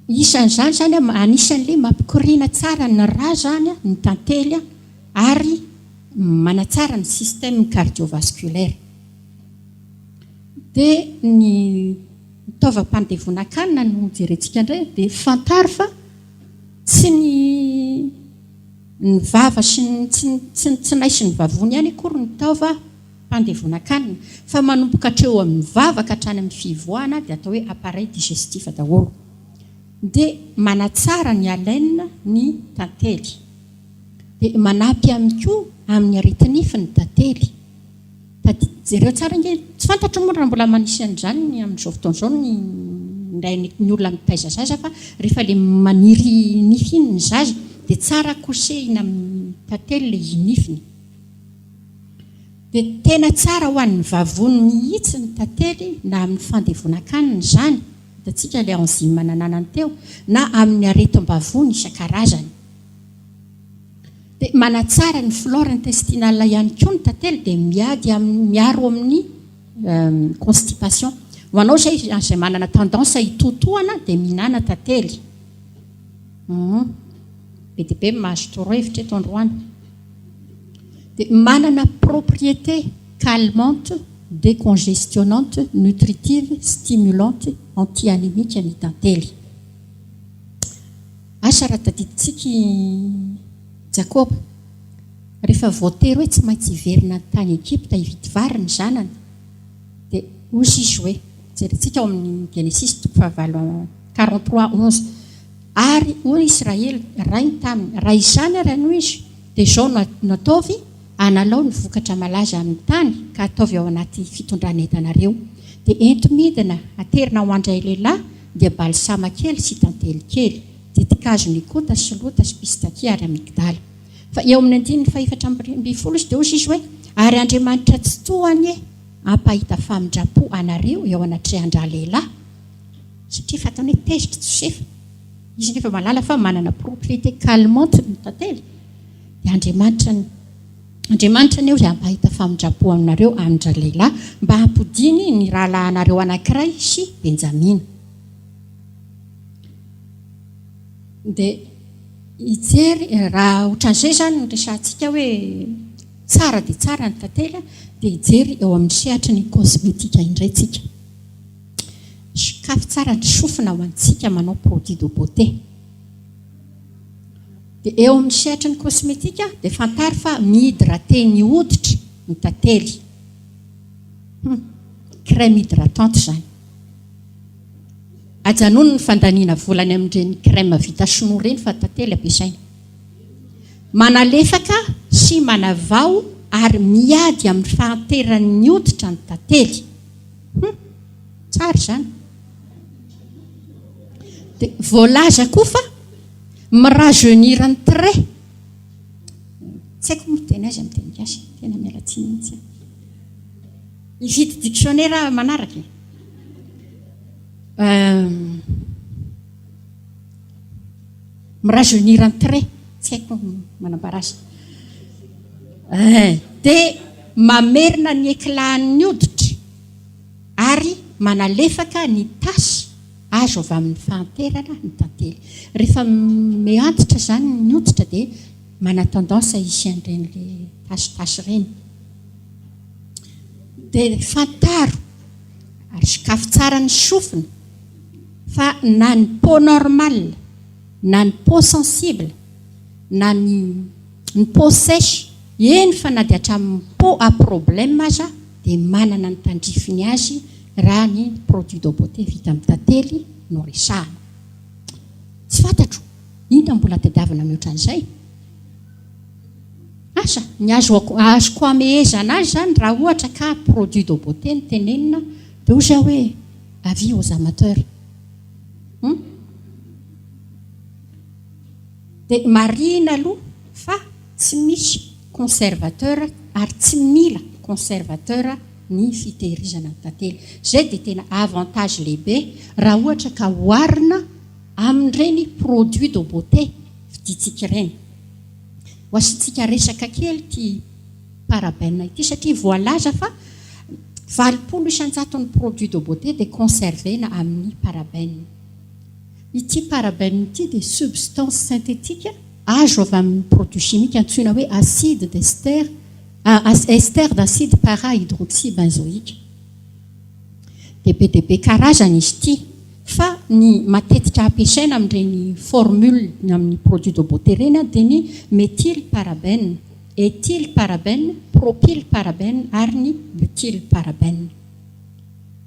isan'izany zany anisan'ilay mampikoriana tsara ny ra zany ny tantely ary manatsara ny système cardiovasculaire. Dia ny taovam-pandevonan-kanina no jerentsika indray dia fantaro fa tsy ny vava sy tsy naisy ny vavony ihany akory ny taovam-pandevonan-kanina fa manomboka hatreo amin'ny vava ka hatrany amin'ny fivoahana dia atao hoe appareil digestif daholo. Dia manatsara ny haleine ny tantely dia manampy amin'ny koa amin'ny aretinify ny tantely. Jereo tsara nge tsy fantatro moa raha mbola manisy an'izany amin'izao fotoan'izao ny olona mitaiza zaza fa rehefa ilay maniry nify iny ny zaza dia tsara kosehina amin'ny tantely ilay nifiny. Dia tena tsara ho an'ny vavony mihitsy ny tantely na amin'ny fandevonan-kanina izany hitantsika ilay enzyme nananany teo na amin'ny aretim-bavony isan-karazany. Dia manatsara ny flore intestinale ihany koa ny tantely dia miaro amin'ny constipation. Hoanao izay manana tendance hitotoana dia mihinana tantely. Be dia be mahazo torohevitra eto androany. Dia manana propriété calmante, décongestionnante, nutritive, stimulante, anti-anémique ny tantely. Asa raha tadiditsika Jacob rehefa voatery hoe tsy maintsy hiverina tany Egypte hividy vary ny zanany dia ozy izy hoe jerentsika ao amin'ny Genesis 43:11 ary hoy Israely rainy taminy raha izany ary no izy dia izao nataovy analao ny vokatra malaza amin'ny tany ka ataovy ao anaty fitondranentanareo dia ento midina aterina ho andray lehilahy dia balsama kely sy tantely kely, dia tikazo nikota sy lota sy pistaki ary amigdala. Fa eo amin'ny 9:4 izy dia hozy izy hoe ary Andriamanitra tsy tohany ampahita famindrapo anareo eo anatrehan-dra lehilahy, satria fataony hoe tezitra Josefa. Izy nefa malala fa manana propriété calmante ny tantely. Dia Andriamanitra ny eo izay ampahita famindrapo aminareo amindra lehilahy mba hampodiny ny rahalahinareo anankiray sy Benjamina. Dia ijery raha ohatran'izay zany no resantsika hoe tsara dia tsara ny tantely, dia ijery eo amin'ny sehatra ny kosmetika indray tsika. Sakafo tsara ny sofina ho antsika manao produit de beauté. Dia eo amin'ny sehatra ny kosmetika dia fantary fa mihydraté ny hoditra ny tantely. Crème hydratante zany. Ajanony ny fandaniana volany amin'ireny crème vita sinoa ireny fa tantely ampiasaina. Manalefaka sy manavao ary miady amin'ny fahanteran'ny hoditra ny tantely. Tsara zany. Dia voalaza koa fa mirajeunir ny trait. Tsy haiko miteny azy amin'ny teny gasy, tena miala tsiny mihitsy. Ividy dictionnaire manaraka. Mirajeunir ny trait, tsy haiko manambara azy. Dia mamerina ny éclat-ny hoditra ary manalefaka ny tasy azo avy amin'ny fahanterana ny tantely. Rehefa miantitra zany ny hoditra dia mana-tendance hisy an'ireny le tasitasy ireny. Dia fantaro ary sakafo tsara ny sofina fa na ny peau normale, na ny peau sensible, na ny peau sèche, eny fa na dia hatramin'ny peau à problème aza dia manana ny tandrifiny azy raha ny produit de beauté vita amin'ny tantely no resahana. Tsy fantatro, inona mbola tadiavina mihoatra an'izay? Asa, ny azoko amehezana azy zany raha ohatra ka produit de beauté ny tenenina dia hoza hoe avis aux amateurs. Dia marina aloha fa tsy misy conservateur ary tsy mila conservateur ny fitehirizana ny tantely. Zay dia tena avantage lehibe raha ohatra ka hoarina amin'ireny produit de beauté viditsika ireny. Ho asintsika resaka kely ty parabène ity satria voalaza fa 80% ny produit de beauté dia conservena amin'ny parabène. Ity parabène ity dia substance synthétique azo avy amin'ny produit chimique antsoina hoe acide d'ester, ester d'acide para-hydroxybenzoïque. Dia be dia be karazana izy ity fa ny matetika ampiasaina amin'ireny formule amin'ny produit de beauté ireny dia ny méthylparabène, éthylparabène, propylparabène ary ny butylparabène.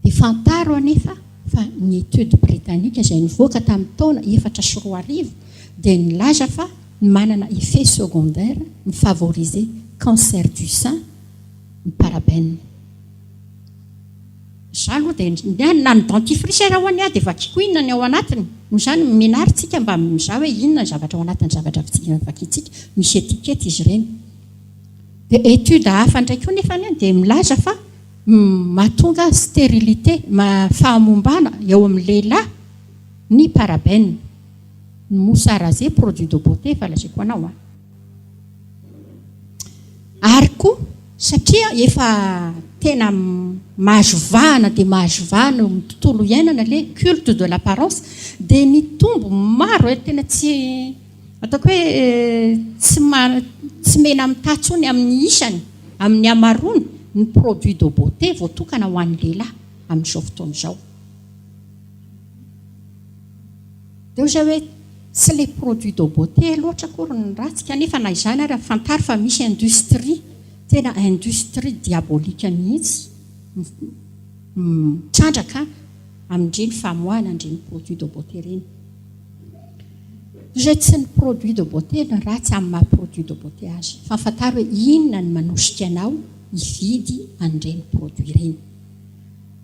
Dia fantaro anefa fa ny étude britannique izay nivoaka tamin'ny taona 2004 dia nilaza fa manana effet secondaire mifavoriser cancer du sein ny parabène. Za aloha dia na ny dentifrice raha ho any dia vakiko inona ny ao anatiny. Noho izany minaritsika mba mizaha hoe inona ny zavatra ao anatin'ny zavatra vakitsika. Misy etikety izy ireny. Dia étude hafa ndraiky koa nefa dia milaza fa mahatonga stérilité, fahamombana eo amin'ny lehilahy ny parabène. Ny mousse produit de beauté fa lazaiko anao. Ary koa satria efa tena mahazo vahana dia mahazo vahana amin'ny tontolo iainana le culte de l'apparence dia mitombo maro tena tsy ataoko hoe tsy mena mitantsony amin'ny isany, amin'ny amarony ny produit de beauté voatokana ho an'ny lehilahy amin'izao fotoana izao. Dia oza hoe tsy le produit de beauté loatra akory ny ratsy kanefa na izany ary fantaro fa misy industrie, tena industrie diabolika mihitsy trandraka amin'ireny famoahana an'ireny produit de beauté ireny. Izay tsy ny produit de beauté ny ratsy amin'ny maha produit de beauté azy, fa fantaro hoe inona ny manosika anao hividy an'ireny produit ireny.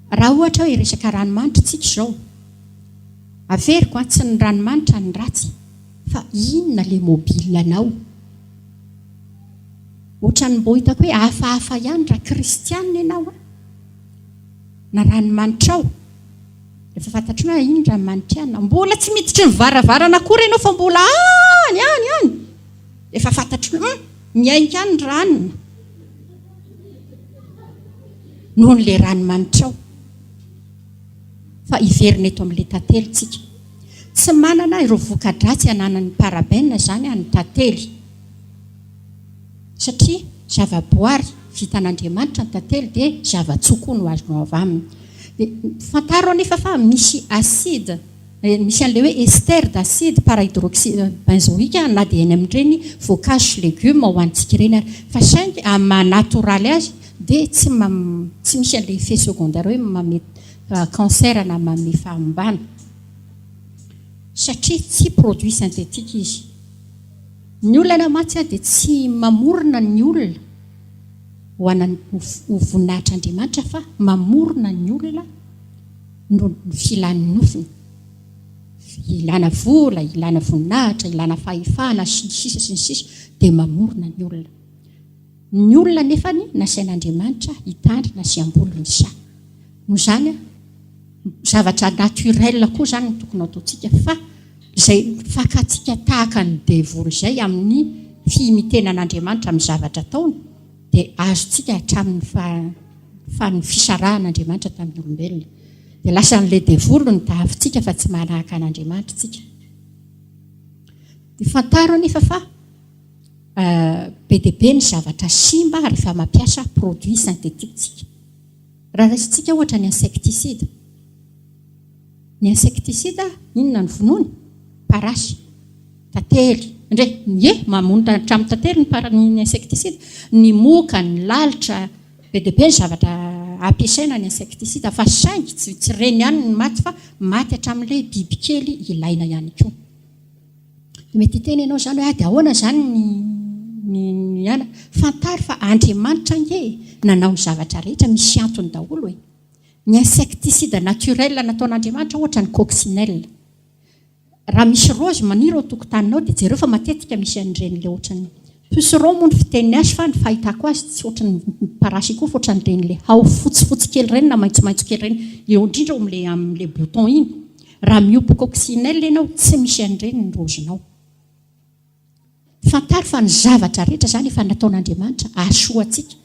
Raha ohatra hoe resaka ranomanitra tsika izao averiko tsy ny ranomanitra ny ratsy fa inona le mobile anao ohatrany mbo hitako hoe hafahafa ihany raha kristianina ianao na ranomanitra ao efa fantatrao hoe iny ranomanitra ihany mbola tsy miditry ny varavarana akory ianao fa mbola any efa fantatrao miainika any ranona noho n'le ranomanitra ao fa iverina eto amin'ilay tantely tsika tsy manana ireo voka-dratsy ananan'ny parabène zany any tantely satria zavaboary vitan'Andriamanitra ny tantely dia zava-tsokoa no azonao avy aminy dia fantaro anefa fa misy acide misy an'ilay hoe ester d'acide parahydroxyde benzoïque na dia eny amin'ireny voankazo sy légume ho antsika ireny ary fa saingy amin'ny maha-natoraly azy dia tsy misy an'ilay effet secondaire hoe mame cancer na mame fahamombana satria tsy produit synthétique izy ny olona matsy dia tsy mamorona ny olona ho anany ho voninahitr'Andriamanitra fa mamorona ny olona no filan'ny nofiny ilana vola, ilana voninahitra, ilana fahefana sy ny sisa dia mamorona ny olona nefany nasian'Andriamanitra hitandrina sy ambolony sa no zany zavatra naturel koa zany no tokony ataontsika fa izay fakatsika tahaka ny devoly izay amin'ny fiimitenan'Andriamanitra amin'ny zavatra ataony dia azontsika hatramin'ny ny fisarahan'Andriamanitra tamin'ny olombelona dia lasa n'ilay devoly ny davintsika fa tsy manahaka an'Andriamanitra tsika dia fantaro anefa fa be dia be ny zavatra simba rehefa mampiasa produit synthétique tsika raha raisitsika ohatra ny insecticide inona ny vonoany parasy tantely indray mamono hatramin'ny tantely ny insecticide ny moka ny lalitra be dia be ny zavatra ampiasaina ny insecticide fa saingy tsy reny ihany ny maty fa maty hatramin'ilay bibikely ilaina ihany koa mety hiteny ianao zany hoe dia ahoana zany ny ana fantary fa Andriamanitra nge nanao ny zavatra rehetra misy antony daholo hoe ny insecticide naturel nataon'Andriamanitra ohatra ny coccinelle raha misy rozy maniry ao tokotaninao dia jereo fa matetika misy an'ireny le ohatrany puceron moa ny fiteniny azy fa ny fahitako azy tsy ohatrany parasy koa fa ohatran'ireny le hao fotsifotsy kely ireny na maitsomaitso kely ireny eo indrindra amin'ilay bouton iny raha miompy coccinelle ianao tsy misy an'ireny ny rozinao fantary fa ny zavatra rehetra zany efa nataon'Andriamanitra ahasoatsika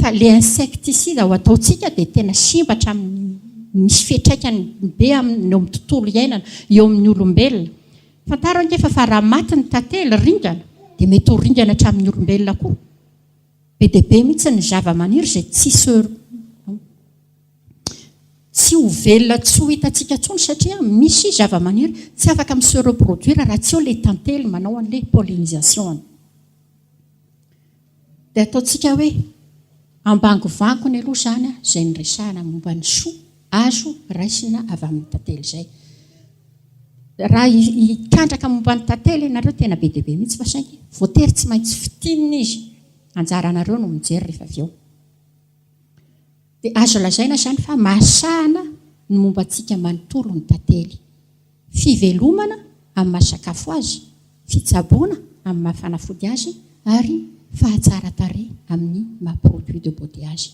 fa le insecticide ao ataontsika dia tena simbatra amin'ny misy fiatraikany be eo amin'ny tontolo iainana eo amin'ny olombelona fantaro angefa fa raha maty ny tantely ringana dia mety ho ringana hatramin'ny olombelona koa be dia be mihitsy ny zava-maniry izay tsy ho velona tsy ho hitantsika ntsony satria misy zava-maniry tsy afaka se reproduire raha tsy eo ilay tantely manao an'ilay pollinisation dia ataontsika hoe ambangovankony aloha zany izay nyresahana momba ny soa azo raisina avy amin'ny tantely izay raha hikandraka momba ny tantely ianareo tena be dia be mihitsy fa saingy voatery tsy maintsy fitinina izy anjaranareo no mijery rehefa avy eo dia azo lazaina zany fa mahasahana ny momba antsika manontolo ny tantely fivelomana amin'ny mahasakafo azy fitsaboana amin'ny mahafanafody azy ary fahatsara-tarehy amin'ny mahaproduit de beauté azy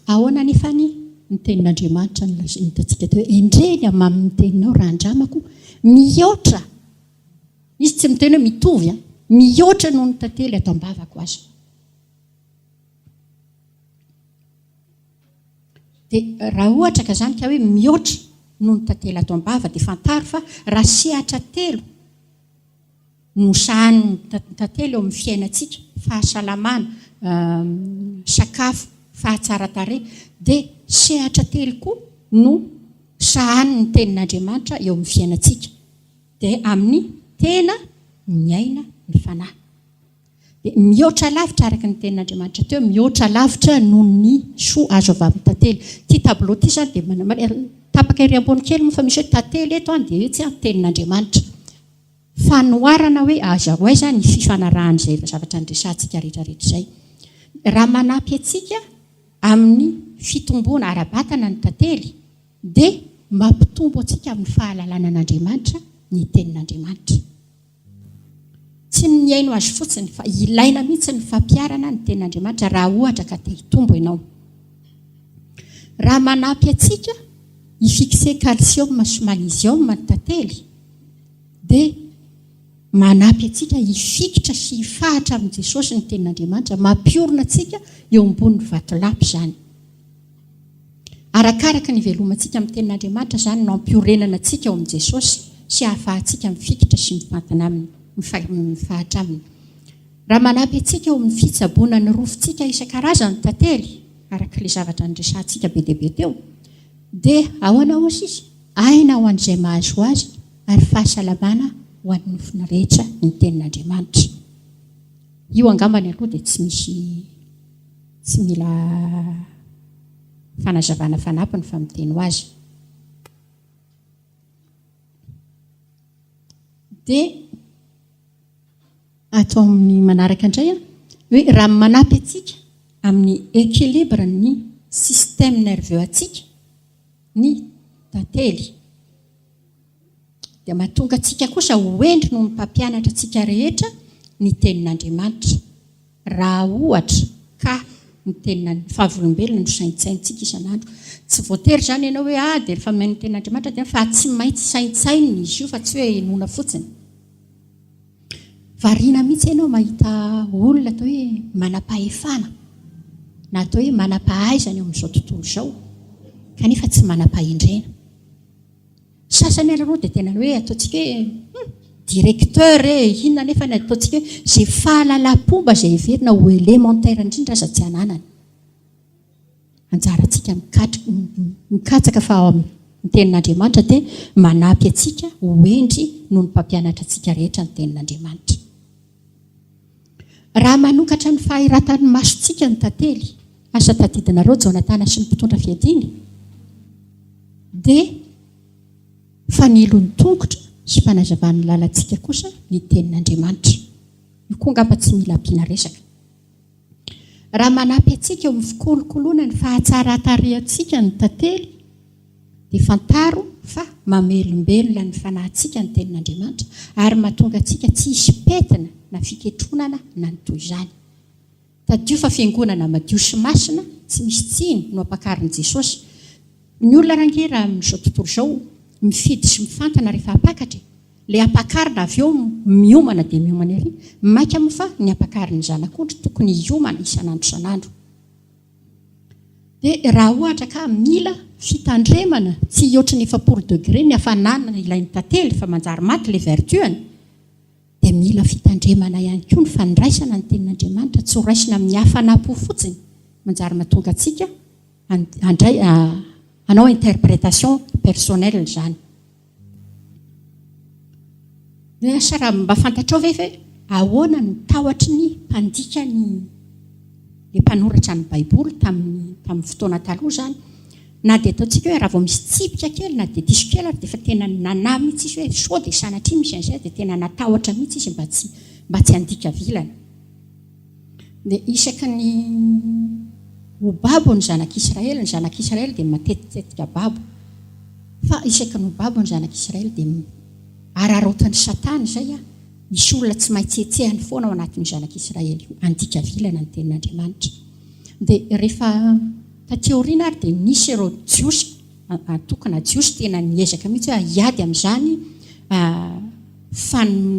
ahoana nefany ny tenin'Andriamanitra nitatsika teo endreny amin'ny teninao raha andramako mihoatra izy tsy miteny hoe mitovy mihoatra noho ny tantely ato ambavako azy dia raha ohatra ka zany ka hoe mihoatra noho ny tantely ato ambava dia fantaro fa raha sehatra telo no sahan'ny tantely eo amin'ny fiainantsika fahasalamana sakafo fahatsara-tarehy dia sehatra telo koa no sahan'ny tenin'Andriamanitra eo amin'ny fiainantsika dia amin'ny tena miaina ny fanahy dia mihoatra lavitra araka ny tenin'Andriamanitra teo mihoatra lavitra noho ny soa azo avy amin'ny tantely ty tableau ty zany dia tapaka ery ambony kely moa fa misy hoe tantely eto dia etsy tenin'Andriamanitra fanoharana hoe azahoaiza ny fifanarahan'izay zavatra nyresantsika rehetrarehetra izay raha manampy atsika amin'ny fitomboana ara-batana ny tantely dia mampitombo antsika amin'ny fahalalana an'Andriamanitra ny tenin'Andriamanitra. Tsy ny miaino azy fotsiny fa ilaina mihitsy ny fampiarana ny tenin'Andriamanitra raha ohatra ka te hitombo ianao. Raha manampy antsika hifikse calcium sy magnesium ny tantely dia manampy antsika hifikitra sy hifahatra amin'ny Jesosy ny tenin'Andriamanitra, mampiorina antsika eo ambonin'ny vatolampy izany. Arakaraka ny velomantsika amin'ny tenin'Andriamanitra izany no ampiorenana antsika eo amin'ny Jesosy sy hahafahantsika mifikitra sy mifantana aminy, mifahatra aminy. Raha manampy antsika eo amin'ny fitsaboana ny rofontsika isan-karazany tantely, araka ilay zavatra niresantsika be dia be teo, dia ahoana ozy izy? Aina ho an'izay mahazo azy ary fahasalamana ho an'ny nofina rehetra ny tenin'Andriamanitra. Io angambany aloha dia tsy mila fanazavana fanampiny fa miteny ho azy. Dia atao amin'ny manaraka indray hoe raha manampy antsika amin'ny équilibre ny système nerveux antsika ny tantely, dia mahatonga antsika kosa hoendry no mpampianatra antsika rehetra ny tenin'Andriamanitra. Raha ohatra ka ny tenina fahavolombelona no saintsaintsika isan'andro. Tsy voatery izany ianao hoe dia rehefa maino ny tenin'Andriamanitra dia fa tsy maintsy saintsainy izy io fa tsy hoe nona fotsiny. Variana mihitsy ianao mahita olona atao hoe manam-pahefana na atao hoe manam-pahaizana eo amin'izao tontolo izao kanefa tsy manam-pahendrena. Sasany ary aloha dia tena hoe ataontsika hoe directeur inona nefa ny ataontsika hoe izay fahalalam-pomba izay heverina ho élémentaire indrindra aza tsy ananany. Anjarantsika mikatsaka fa ny tenin'Andriamanitra dia manampy antsika hoendry no ny mpampianatra antsika rehetra ny tenin'Andriamanitra. Raha manokatra ny fahiratan'ny masontsika ny tantely, asa tadidinareo Jonathan sy ny mpitondra fiadiny, dia fanilon'ny tongotra sy fanazavan'ny lalantsika kosa ny tenin'Andriamanitra. Io koa ngamba tsy mila ampiana resaka. Raha manampy antsika eo amin'ny fikolokoloana ny fahatsara-tarehantsika ny tantely, dia fantaro fa mamelombelona ny fanahintsika ny tenin'Andriamanitra ary mahatonga antsika tsy hisy petina na fiketronana na ny toy izany. Tadio fa fiangonana madio sy masina tsy misy tsiny no ampakarin'i Jesosy. Ny olona rangera amin'izao tontolo izao mifidy sy mifantana rehefa apakatra, ilay ampakarina avy eo miomana dia miomana ery, maika moa fa ny ampakarin'ny zanak'ondry tokony hiomana isan'andro isan'andro. Dia raha ohatra ka mila fitandremana tsy ohatry ny 100 degré ny hafanana ilain'ny tantely fa manjary maty ilay vertuany, dia mila fitandremana ihany koa ny fandraisana ny tenin'Andriamanitra, tsy ho raisina amin'ny hafanam-po fotsiny, manjary mahatonga antsika hanao interprétation personnelle izany. Dia raha mba fantatrao ve ahoana no tahotra ny mpandika ilay mpanoratra ny Baiboly tamin'ny fotoana taloha izany, na dia ataontsika hoe raha vao misy tsipika kely na dia diso kely ary dia fa tena nanahy mihitsy izy hoe sao dia sanatria misy an'izay dia tena natahotra mihitsy izy mba tsy handika vilana. Dia isaky ny ho babo ny zanak'Israely dia matetitetika babo, fa isaky ny ho babo ny zanak'Israely dia ararotan'ny Satana izay misy olona tsy maintsy etsehany foana ao anatin'ny zanak'Israely handika vilana ny tenin'Andriamanitra. Dia rehefa taty aoriana ary dia nisy ireo jiosy, tokana jiosy tena niezaka mihitsy hoe hiady amin'izany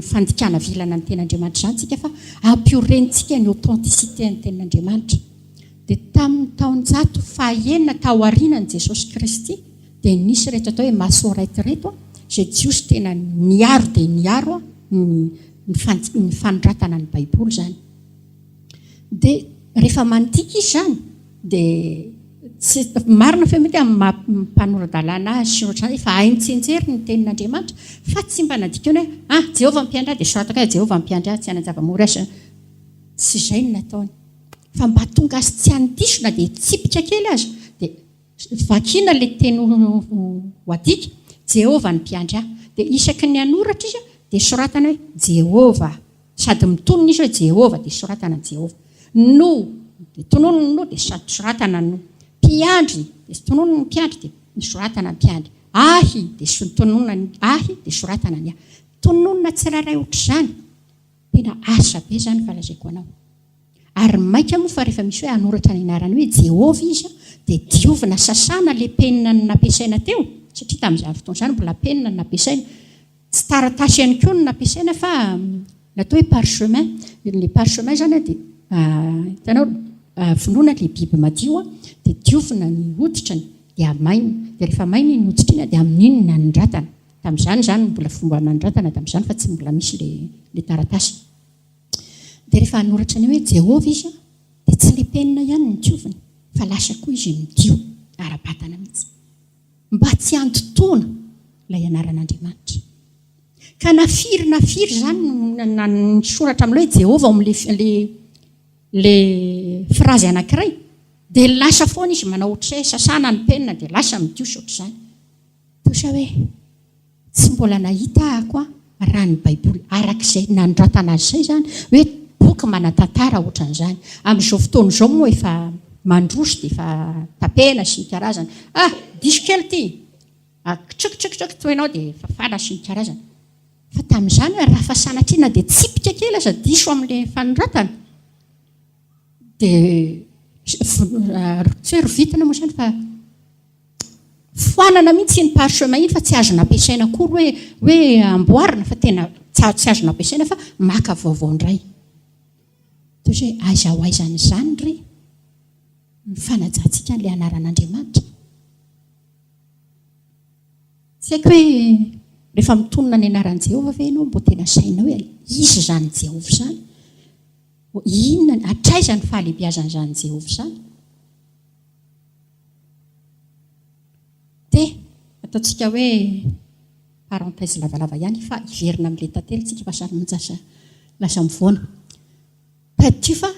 fandikana vilana ny tenin'Andriamanitra izany tsika fa ampiorentsika ny authenticité ny tenin'Andriamanitra. Dia tamin'ny taonjato fahaenina tao aorianan'i Jesosy Kristy dia nisy reto atao hoe masorety reto izay jiosy tena niaro dia niaro ny fanoratana ny Baiboly izany. Dia rehefa mandika izy izany dia tsy marina fe mety amin'ny mpanorandalana azy sy ohatr'izany fa haintsenjery ny tenin'Andriamanitra fa tsy mba nadika hoe Jehovah mpiandra dia sorataka hoe Jehovah mpiandra tsy hanan-java-mory azy, tsy izay no nataony. Fa mba tonga azy tsy handisona dia tsipika kely azy dia vakiana ilay teny ho adika Jehovah ny mpiandra, dia isaky ny anoratra izy dia soratana hoe Jehovah, sady mitonona izy hoe Jehovah dia soratana Jehovah. No dia tonono no dia soratana no. Mpiandry dia tonono ny mpiandry dia soratana mpiandry. ahy dia tononona ahy dia soratana ny ahy. Tononona tsirairay ohatr'izany tena asa be zany falazaiko anao. Ary maika moa fa rehefa misy hoe anoratra ny anarany hoe Jehova izy dia diovina sasana le penina nampiasaina teo, satria tamin'izany fotoana izany mbola penina nampiasaina, tsy taratasy ihany koa no nampiasaina fa natao hoe parchemin. Le parchemin zany dia hitanao vonoina le biby madio dia diovina ny hoditrany dia amaina, dia rehefa maina iny hoditra iny dia amin'iny ny anondratana. Tamin'izany zany mbola fomba nanondratana tamin'izany fa tsy mbola misy le taratasy. Dia rehefa anoratra ny hoe Jehova izy dia tsy le penina ihany ny diovina fa lasa koa izy midio ara-batana mihitsy mba tsy antotoana ilay anaran'Andriamanitra. Ka nafiry zany ny soratra amin'ilay hoe Jehova le frazy anankiray dia lasa foana izy manao ohatra hoe sasana ny penina dia lasa midio ohatr'izany. Tosa hoe tsy mbola nahita ako raha ny Baiboly arak'izay nanondratana azy izay zany hoe boky manatantara ohatran'izany. Amin'izao fotoana izao moa efa mandroso dia efa tapena sy ny karazany. Diso kely ity, kitsikitsikitsik toinao dia efa fana sy ny karazany. Fa tamin'izany raha fa sanatria na dia tsipika kely aza diso amin'ilay fanondratana dia tsy hoe rovitina moa izany fa foanana mihitsy ny parchemin iny fa tsy azo nampiasaina akory hoe amboarina fa tena tsy azo nampiasaina fa maka vaovao indray. Toy hoe aiza ho aizany izany ry ny fanajantsika n'ilay anaran'Andriamanitra. Tsy haiko hoe rehefa mitonona ny anaran'i Jehova ve ianao mbo tena saina hoe izy zany Jehova zany, inona hatraiza ny fahalehibiazan'izany Jehova izany. Dia ataontsika hoe parenthèse lavalava ihany fa hiverina amin'ilay tantely tsika fa sary lasa mivoana. Padio fa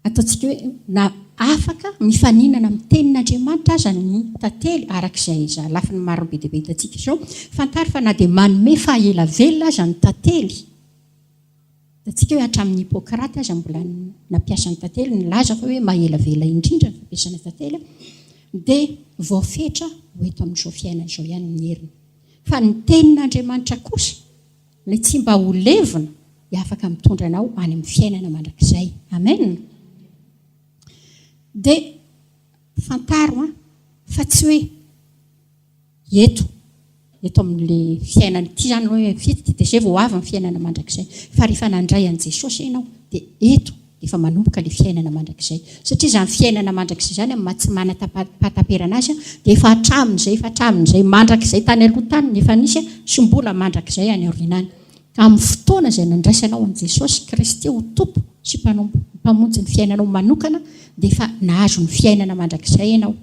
ataontsika hoe na afaka mifaninana amin'ny tenin'Andriamanitra aza ny tantely arak'izay lafiny maro be dia be hitantsika izao. Fantary fa na dia manome fahaela velona aza ny tantely. Hitantsika hoe hatramin'ny Hipôkraty aza mbola nampiasa ny tantely, nilaza fa hoe mahela velona indrindra ny fampiasana tantely dia voafetra ho eto amin'izao fiainana izao ihany ny heriny. Fa ny tenin'Andriamanitra kosa ilay tsy mba ho levona dia afaka mitondra anao any amin'ny fiainana mandrakizay. Amen. Dia fantaro fa tsy hoe eto amin'ilay fiainana ity zany hoe fity dia izay vao avy ny fiainana mandrakizay, fa rehefa nandray an' Jesosy ianao dia eto efa manomboka ilay fiainana mandrakizay. Satria izany fiainana mandrakizay zany amin'ny tsy manam-pahataperana azy dia efa hatramin'izay mandrakizay tany aloha tany efa nisy sy mbola mandrakizay any aorianany. Ka amin'ny fotoana izay nandraisanao an' Jesosy Kristy ho tompo sy mpamonjy ny fiainanao manokana dia efa nahazo ny fiainana mandrakizay ianao.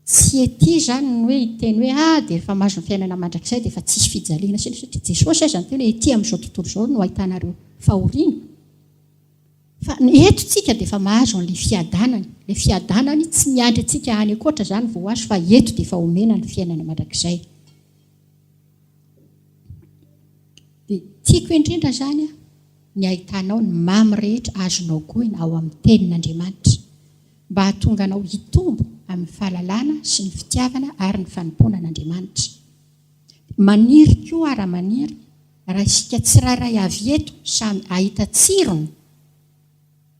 Tsy ety zany ny hoe hiteny hoe dia efa mahazo ny fiainana mandrakizay dia efa tsisy fijaliana satria Jesosy aza ny teny hoe ety amin'izao tontolo izao no ahitanareo fahoriana. Fa eto tsika dia efa mahazo an'ilay fiadanany. Ilay fiadanany tsy miandry antsika any akoatra zany vao azo fa eto dia efa omena ny fiainana mandrakizay. Dia tiako indrindra zany ny ahitanao ny mamy rehetra azonao goina ao amin'ny tenin'Andriamanitra mba hahatonga anao hitombo amin'ny fahalalana sy ny fitiavana ary ny fanompoana an'Andriamanitra. Maniry koa ara maniry raha isika tsirairay avy eto samy ahita tsirony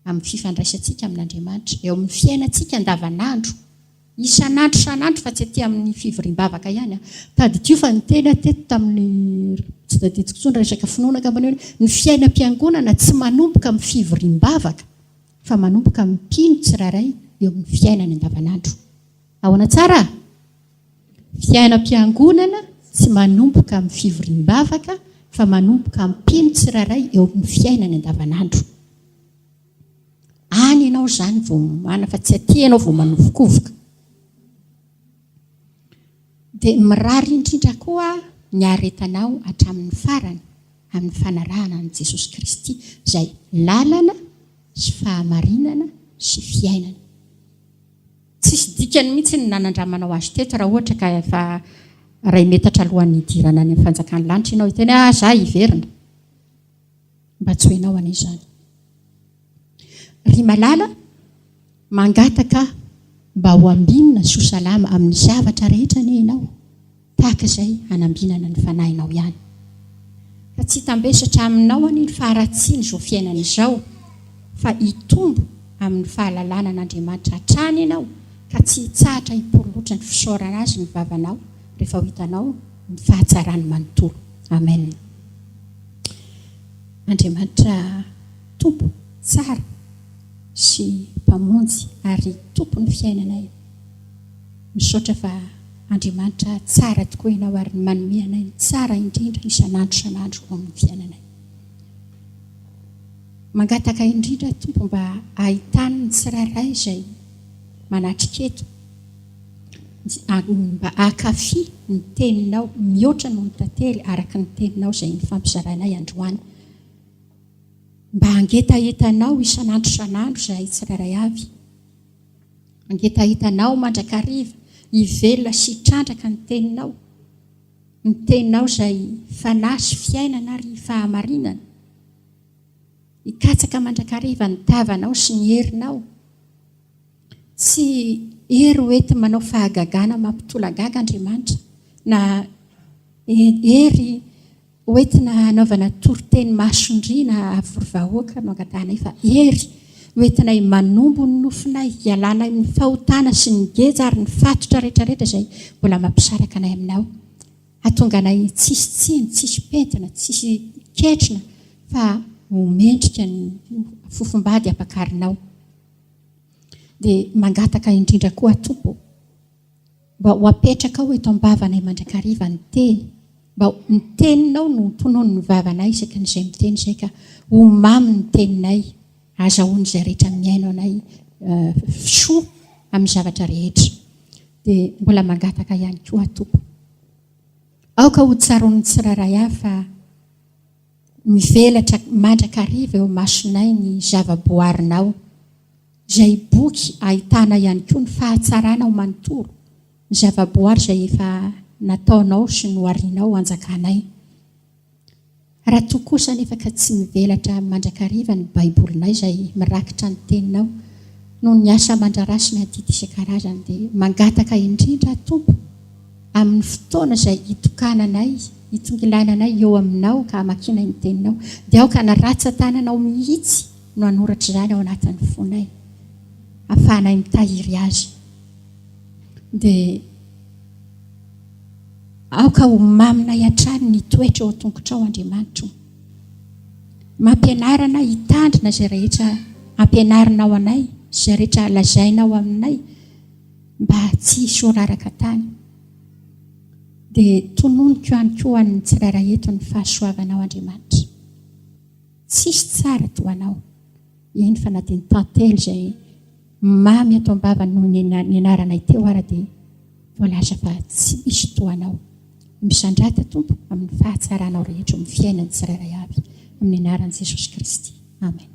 amin'ny fifandraisantsika amin'Andriamanitra eo amin'ny fiainantsika andavanandro isanandro fa tsy aty amin'ny fivoriam-bavaka ihany. Tadidio fa ny tena teto tamin'ny tsy tadidiko tsony resaka finoana angambany hoe ny fiainam-piangonana tsy manomboka amin'ny fivoriam-bavaka fa manomboka amin'ny mpino tsirairay eo amin'ny fiainana andavanandro. Ahoana tsara? Fiainam-piangonana tsy manomboka amin'ny fivoriam-bavaka fa manomboka amin'ny mpino tsirairay eo amin'ny fiainana andavanandro. Any ianao zany vao mana fa tsy aty ianao vao manovokovoka. Dia mirary indrindra koa ny aretanao hatramin'ny farany amin'ny fanarahana an'i Jesosy Kristy izay lalana sy fahamarinana sy fiainana. Tsisy dikany mihitsy ny nanandramanao azy teto raha ohatra ka efa ray metatra alohan'ny idirana any amin'ny fanjakan'ny lanitra ianao hiteny za hiverina. Mba tsy hoenao an'izany. Ry malala mangataka mba ho ambinina so salama amin'ny zavatra rehetra ny ianao tahaka izay hanambinana ny fanahinao ihany. Fa tsy tambesatra aminao any ny faharatsiany izao fiainana izao, fa hitombo amin'ny fahalalana an'Andriamanitra hatrany ianao ka tsy hitsahatra hiporotra ny fisaorana azy ny vavanao rehefa ho hitanao ny fahatsarany manontolo. Amen. Andriamanitra tompo tsara sy mpamonjy ary tompon'ny fiainanay, misaotra fa Andriamanitra tsara tokoa ianao ary manome anay ny tsara indrindra isanandro ao amin'ny fiainanay. Mangataka indrindra tompo mba ahitany ny tsirairay izay manatrika eto, mba akafi ny teninao mihoatra no mitantely araka ny teninao izay ny fampizaranay androany. Mba angetahitanao isanandro izay tsirairay avy. Angetahitanao mandrakariva hivelona sy hitrandraka ny teninao izay fanahy sy fiainana ary fahamarinana. Hikatsaka mandrakariva ny tavanao sy ny herinao. Tsy hery hoety manao fahagagana mampitolagaga Andriamanitra, na hery hoetina anaovana toriteny masondriana avorovahoaka no angatanay, fa hery hoetinay manombo ny nofinay, hialanay ny fahotana sy ny geja ary ny fatotra rehetrarehetra izay mbola mampisaraka anay aminao. Hatonga anay tsisy tsiny, tsisy pentina, tsisy ketrina, fa homendrika ny fofombady apakarinao. Dia mangataka indrindra koa tompo mba ho apetraka ao eto am-bavanay mandrakariva ny teny, mba ny teninao no tonono ny vavanay isaky n'izay miteny izay, ka ho mamy ny teninay, azahoany izay rehetra miaino anay soa amin'ny zavatra rehetra. Dia mbola mangataka ihany koa tompo, aoka ho tsaroan'ny tsirairay avy fa mivelatra mandrakariva eo masonay ny zavaboarinao, izay boky ahitana ihany koa ny fahatsarana ao manontolo, ny zavaboary izay efa nataonao sy noharianao anjakanay. Raha toa kosa nefa ka tsy mivelatra mandrakariva ny baibolinay izay mirakitra ny teninao noho ny asa mandrarasy ny adidy isan-karazany, dia mangataka indrindra tompo amin'ny fotoana izay hitokananay, hitongilananay eo aminao ka hamakinay ny teninao, dia aoka naratsa-tananao mihitsy no anoratra izany ao anatin'ny fonay, ahafahanay mitahiry azy. Dia aoka ho maminay hatrany ny toetra eo an-tongotrao Andriamanitra. Mampianarana hitandrina izay rehetra ampianarinao anay, izay rehetra lazainao aminay mba tsy hisy oraraka tany. Dia tononiko ihany koa ny tsirairay eto ny fahasoavanao Andriamanitra. Tsisy tsara toa anao, eny fa na dia ny tantely izay mamy ato am-bava noho ny nianaranay teo ara dia voalaza fa tsy misy toa anao. Misandrata tompo amin'ny fahatsaranao rehetra amin'ny fiainan'ny tsirairay avy, amin'ny anaran'i Jesosy Kristy. Amen.